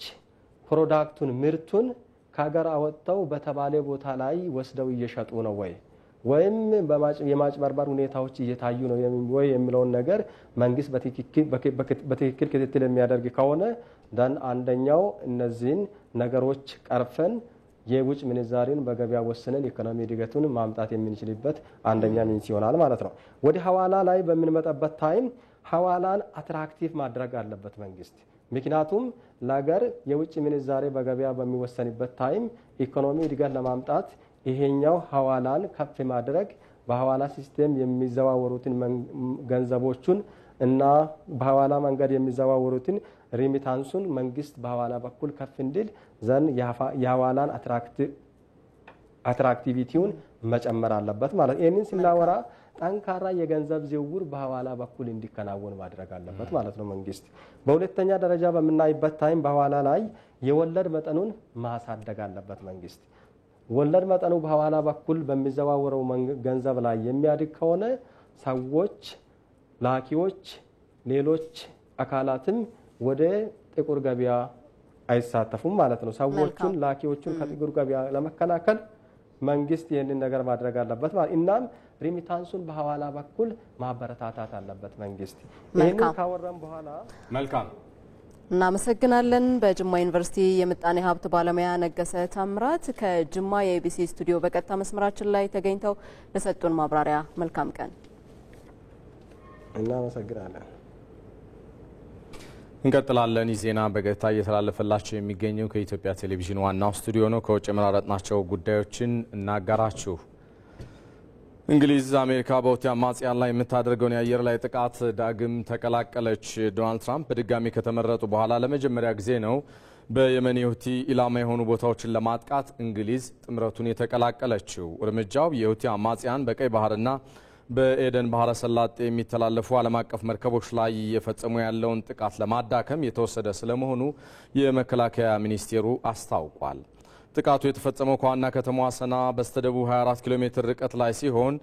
Speaker 3: ፕሮዳክቱን ምርቱን ከሀገር አወጥተው በተባለ ቦታ ላይ ወስደው እየሸጡ ነው ወይም የማጭበርበር ሁኔታዎች እየታዩ ነው ወይ የሚለውን ነገር መንግስት በትክክል ክትትል የሚያደርግ ከሆነ ደን አንደኛው እነዚህን ነገሮች ቀርፈን የውጭ ምንዛሬን በገበያ ወስነን ኢኮኖሚ እድገቱን ማምጣት የምንችልበት አንደኛ ሚንስ ይሆናል ማለት ነው። ወደ ሐዋላ ላይ በምንመጣበት ታይም ሐዋላን አትራክቲቭ ማድረግ አለበት መንግስት። ምክንያቱም ለሀገር የውጭ ምንዛሬ በገበያ በሚወሰንበት ታይም ኢኮኖሚ እድገት ለማምጣት ይሄኛው ሐዋላን ከፍ ማድረግ በሐዋላ ሲስተም የሚዘዋወሩትን ገንዘቦቹን እና በሐዋላ መንገድ የሚዘዋወሩትን ሪሚታንሱን መንግስት በሐዋላ በኩል ከፍ እንዲል ዘን የሐዋላን አትራክቲቪቲውን መጨመር አለበት ማለት። ይህንን ስናወራ ጠንካራ የገንዘብ ዝውውር በሐዋላ በኩል እንዲከናወን ማድረግ አለበት ማለት ነው መንግስት። በሁለተኛ ደረጃ በምናይበት ታይም በሐዋላ ላይ የወለድ መጠኑን ማሳደግ አለበት መንግስት። ወለድ መጠኑ በሐዋላ በኩል በሚዘዋወረው ገንዘብ ላይ የሚያድግ ከሆነ ሰዎች፣ ላኪዎች፣ ሌሎች አካላትም ወደ ጥቁር ገበያ አይሳተፉም ማለት ነው። ሰዎቹን ላኪዎቹን ከጥቁር ገበያ ለመከላከል መንግስት ይህንን ነገር ማድረግ አለበት ማለት። እናም ሪሚታንሱን በሐዋላ በኩል ማበረታታት አለበት መንግስት። ይህንን ካወራን በኋላ
Speaker 2: መልካም
Speaker 1: እናመሰግናለን። በጅማ ዩኒቨርሲቲ የምጣኔ ሀብት ባለሙያ ነገሰ ታምራት ከጅማ የኢቢሲ ስቱዲዮ በቀጥታ መስመራችን ላይ ተገኝተው ለሰጡን ማብራሪያ መልካም ቀን።
Speaker 3: እናመሰግናለን።
Speaker 2: እንቀጥላለን። ይህ ዜና በቀጥታ እየተላለፈላቸው የሚገኘው ከኢትዮጵያ ቴሌቪዥን ዋናው ስቱዲዮ ነው። ከውጭ የመራረጥናቸው ጉዳዮችን እናጋራችሁ። እንግሊዝ አሜሪካ በሁቲ አማጽያን ላይ የምታደርገውን የአየር ላይ ጥቃት ዳግም ተቀላቀለች። ዶናልድ ትራምፕ በድጋሚ ከተመረጡ በኋላ ለመጀመሪያ ጊዜ ነው በየመን የሁቲ ኢላማ የሆኑ ቦታዎችን ለማጥቃት እንግሊዝ ጥምረቱን የተቀላቀለችው። እርምጃው የሁቲ አማጽያን በቀይ ባህርና በኤደን ባህረ ሰላጤ የሚተላለፉ ዓለም አቀፍ መርከቦች ላይ እየፈጸሙ ያለውን ጥቃት ለማዳከም የተወሰደ ስለመሆኑ የመከላከያ ሚኒስቴሩ አስታውቋል። ጥቃቱ የተፈጸመው ከዋና ከተማዋ ሰና በስተደቡብ 24 ኪሎ ሜትር ርቀት ላይ ሲሆን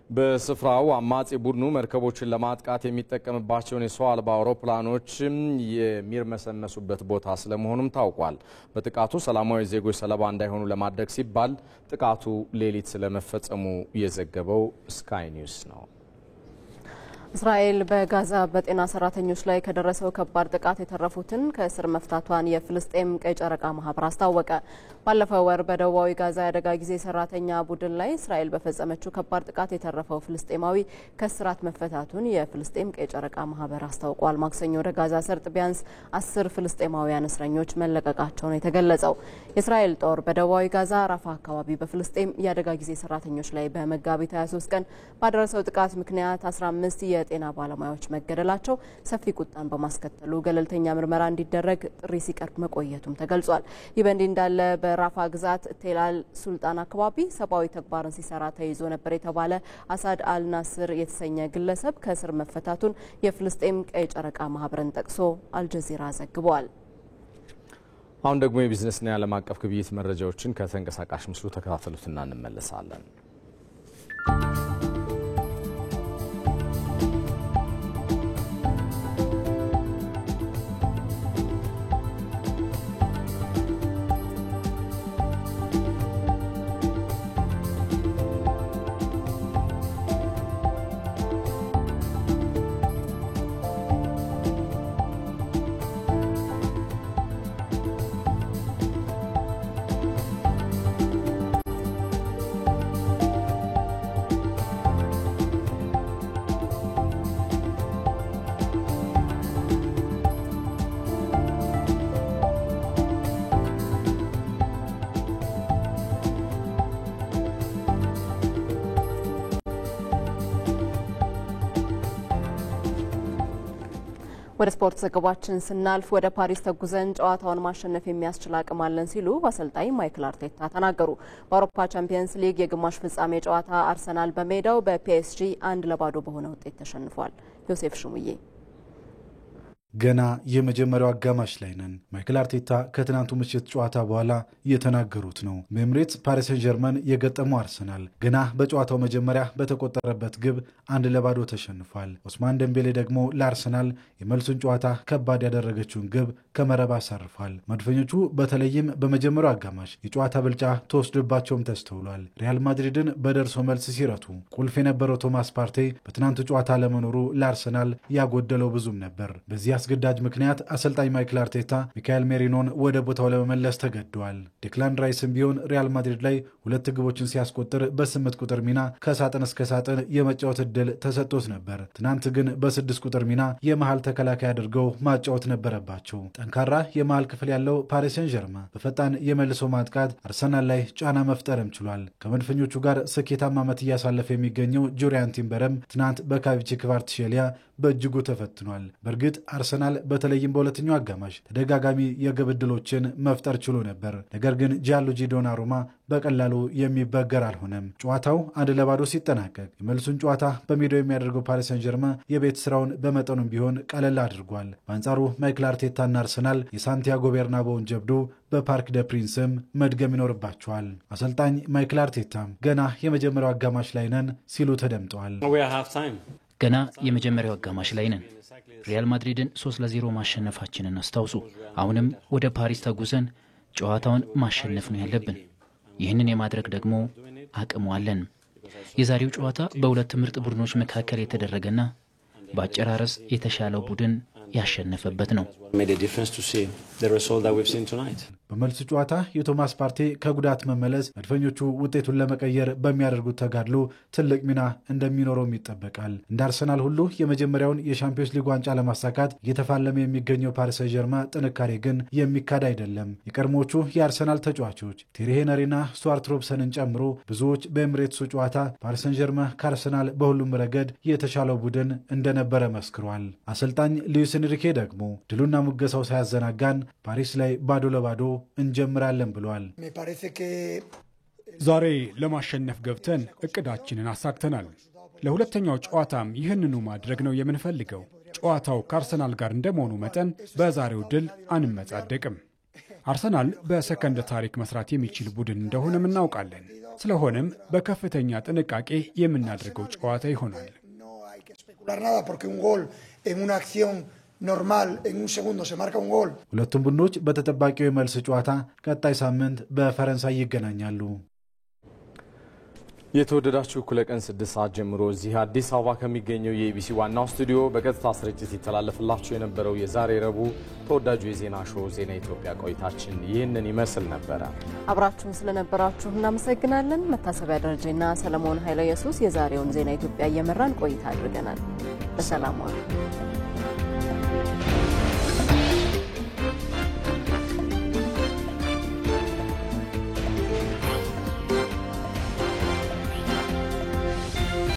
Speaker 2: በስፍራው አማጺ ቡድኑ መርከቦችን ለማጥቃት የሚጠቀምባቸውን የሰው አልባ አውሮፕላኖች የሚርመሰመሱበት ቦታ ስለመሆኑም ታውቋል። በጥቃቱ ሰላማዊ ዜጎች ሰለባ እንዳይሆኑ ለማድረግ ሲባል ጥቃቱ ሌሊት ስለመፈጸሙ የዘገበው ስካይ ኒውስ ነው።
Speaker 1: እስራኤል በጋዛ በጤና ሰራተኞች ላይ ከደረሰው ከባድ ጥቃት የተረፉትን ከእስር መፍታቷን የፍልስጤም ቀይ ጨረቃ ማህበር አስታወቀ። ባለፈው ወር በደቡባዊ ጋዛ የአደጋ ጊዜ ሰራተኛ ቡድን ላይ እስራኤል በፈጸመችው ከባድ ጥቃት የተረፈው ፍልስጤማዊ ከእስራት መፈታቱን የፍልስጤም ቀይ ጨረቃ ማህበር አስታውቋል። ማክሰኞ ወደ ጋዛ ሰርጥ ቢያንስ 10 ፍልስጤማውያን እስረኞች መለቀቃቸው ነው የተገለጸው። የእስራኤል ጦር በደቡባዊ ጋዛ ራፋ አካባቢ በፍልስጤም የአደጋ ጊዜ ሰራተኞች ላይ በመጋቢት 23 ቀን ባደረሰው ጥቃት ምክንያት 15 የጤና ባለሙያዎች መገደላቸው ሰፊ ቁጣን በማስከተሉ ገለልተኛ ምርመራ እንዲደረግ ጥሪ ሲቀርብ መቆየቱም ተገልጿል። ይህ በእንዲህ እንዳለ በራፋ ግዛት ቴላል ሱልጣን አካባቢ ሰብአዊ ተግባርን ሲሰራ ተይዞ ነበር የተባለ አሳድ አልናስር የተሰኘ ግለሰብ ከእስር መፈታቱን የፍልስጤም ቀይ ጨረቃ ማህበርን ጠቅሶ አልጀዚራ ዘግቧል።
Speaker 2: አሁን ደግሞ የቢዝነስና የዓለም አቀፍ ግብይት መረጃዎችን ከተንቀሳቃሽ ምስሉ ተከታተሉትና እንመለሳለን።
Speaker 1: ወደ ስፖርት ዘገባችን ስናልፍ ወደ ፓሪስ ተጉዘን ጨዋታውን ማሸነፍ የሚያስችል አቅም አለን ሲሉ አሰልጣኝ ማይክል አርቴታ ተናገሩ። በአውሮፓ ቻምፒየንስ ሊግ የግማሽ ፍጻሜ ጨዋታ አርሰናል በሜዳው በፒኤስጂ 1-0 በሆነ ውጤት ተሸንፏል። ዮሴፍ ሽሙዬ
Speaker 4: ገና የመጀመሪያው አጋማሽ ላይ ነን። ማይክል አርቴታ ከትናንቱ ምሽት ጨዋታ በኋላ የተናገሩት ነው። በኤምሬትስ ፓሪስ ሰን ጀርመን የገጠመው አርሰናል ገና በጨዋታው መጀመሪያ በተቆጠረበት ግብ 1-0 ተሸንፏል። ኦስማን ደምቤሌ ደግሞ ለአርሰናል የመልሱን ጨዋታ ከባድ ያደረገችውን ግብ ከመረብ አሳርፏል። መድፈኞቹ በተለይም በመጀመሪያው አጋማሽ የጨዋታ ብልጫ ተወስዶባቸውም ተስተውሏል። ሪያል ማድሪድን በደርሶ መልስ ሲረቱ ቁልፍ የነበረው ቶማስ ፓርቴ በትናንቱ ጨዋታ ለመኖሩ ለአርሰናል ያጎደለው ብዙም ነበር። በዚህ አስገዳጅ ምክንያት አሰልጣኝ ማይክል አርቴታ ሚካኤል ሜሪኖን ወደ ቦታው ለመመለስ ተገደዋል። ዴክላን ራይስም ቢሆን ሪያል ማድሪድ ላይ 2 ግቦችን ሲያስቆጥር በ8 ቁጥር ሚና ከሳጥን እስከ ሳጥን የመጫወት ዕድል ተሰጥቶት ነበር። ትናንት ግን በ6 ቁጥር ሚና የመሃል ተከላካይ አድርገው ማጫወት ነበረባቸው። ጠንካራ የመሃል ክፍል ያለው ፓሪስ ሰን ጀርመን በፈጣን የመልሶ ማጥቃት አርሰናል ላይ ጫና መፍጠርም ችሏል። ከመድፈኞቹ ጋር ስኬታማ ዓመት እያሳለፈ የሚገኘው ጁሪያን ቲምበረም ትናንት በካቪቺ ክቫርትሼሊያ በእጅጉ ተፈትኗል። በእርግጥ አርሰናል በተለይም በሁለተኛው አጋማሽ ተደጋጋሚ የግብ ዕድሎችን መፍጠር ችሎ ነበር። ነገር ግን ጂያንሉጂ ዶናሩማ በቀላሉ የሚበገር አልሆነም። ጨዋታው 1-0 ሲጠናቀቅ የመልሱን ጨዋታ በሜዳው የሚያደርገው ፓሪስ ሰን ጀርመን የቤት ስራውን በመጠኑም ቢሆን ቀለል አድርጓል። በአንጻሩ ማይክል አርቴታና አርሰናል የሳንቲያጎ ቤርናባውን ጀብዱ በፓርክ ደ ፕሪንስም መድገም ይኖርባቸዋል። አሰልጣኝ ማይክል አርቴታም ገና የመጀመሪያው አጋማሽ ላይ ነን ሲሉ ተደምጠዋል።
Speaker 5: ገና የመጀመሪያው አጋማሽ ላይ ነን። ሪያል ማድሪድን 3-0 ማሸነፋችንን አስታውሱ። አሁንም ወደ ፓሪስ ተጉዘን ጨዋታውን ማሸነፍ ነው ያለብን። ይህንን የማድረግ ደግሞ አቅሙ አለን። የዛሬው ጨዋታ በሁለት ምርጥ ቡድኖች መካከል የተደረገና በአጨራረስ የተሻለው ቡድን ያሸነፈበት ነው።
Speaker 4: በመልሱ ጨዋታ የቶማስ ፓርቴ ከጉዳት መመለስ መድፈኞቹ ውጤቱን ለመቀየር በሚያደርጉት ተጋድሎ ትልቅ ሚና እንደሚኖረውም ይጠበቃል። እንደ አርሰናል ሁሉ የመጀመሪያውን የሻምፒዮንስ ሊግ ዋንጫ ለማሳካት እየተፋለመ የሚገኘው ፓሪስ ሰን ጀርመን ጥንካሬ ግን የሚካድ አይደለም። የቀድሞዎቹ የአርሰናል ተጫዋቾች ቴሪ ሄነሪና ስቱዋርት ሮብሰንን ጨምሮ ብዙዎች በኤምሬትሱ ጨዋታ ፓሪስ ሰን ጀርመን ከአርሰናል በሁሉም ረገድ የተሻለው ቡድን እንደነበረ መስክሯል። አሰልጣኝ ሉዊስ ኤንሪኬ ደግሞ ድሉና ሙገሳው ሳያዘናጋን ፓሪስ ላይ ባዶ ለባዶ እንጀምራለን ብሏል።
Speaker 23: ዛሬ ለማሸነፍ ገብተን እቅዳችንን አሳክተናል። ለሁለተኛው ጨዋታም ይህንኑ ማድረግ ነው የምንፈልገው። ጨዋታው ከአርሰናል ጋር እንደመሆኑ መጠን በዛሬው ድል አንመጻደቅም። አርሰናል በሰከንድ ታሪክ መስራት የሚችል ቡድን እንደሆነም እናውቃለን። ስለሆነም በከፍተኛ ጥንቃቄ የምናደርገው ጨዋታ ይሆናል።
Speaker 4: ሁለቱም ቡድኖች በተጠባቂው የመልስ ጨዋታ ቀጣይ ሳምንት በፈረንሳይ ይገናኛሉ።
Speaker 2: የተወደዳችሁ እኩለ ቀን 6 ሰዓት ጀምሮ እዚህ አዲስ አበባ ከሚገኘው የኢቢሲ ዋናው ስቱዲዮ በቀጥታ ስርጭት ይተላለፍላችሁ የነበረው የዛሬ ረቡዕ ተወዳጁ የዜና ሾው ዜና ኢትዮጵያ ቆይታችን ይህንን ይመስል ነበረ።
Speaker 1: አብራችሁን ስለነበራችሁ እናመሰግናለን። መታሰቢያ ደረጃና ሰለሞን ኃይለ ኢየሱስ የዛሬውን ዜና ኢትዮጵያ እየመራን ቆይታ አድርገናል። በሰላም ዋሉ።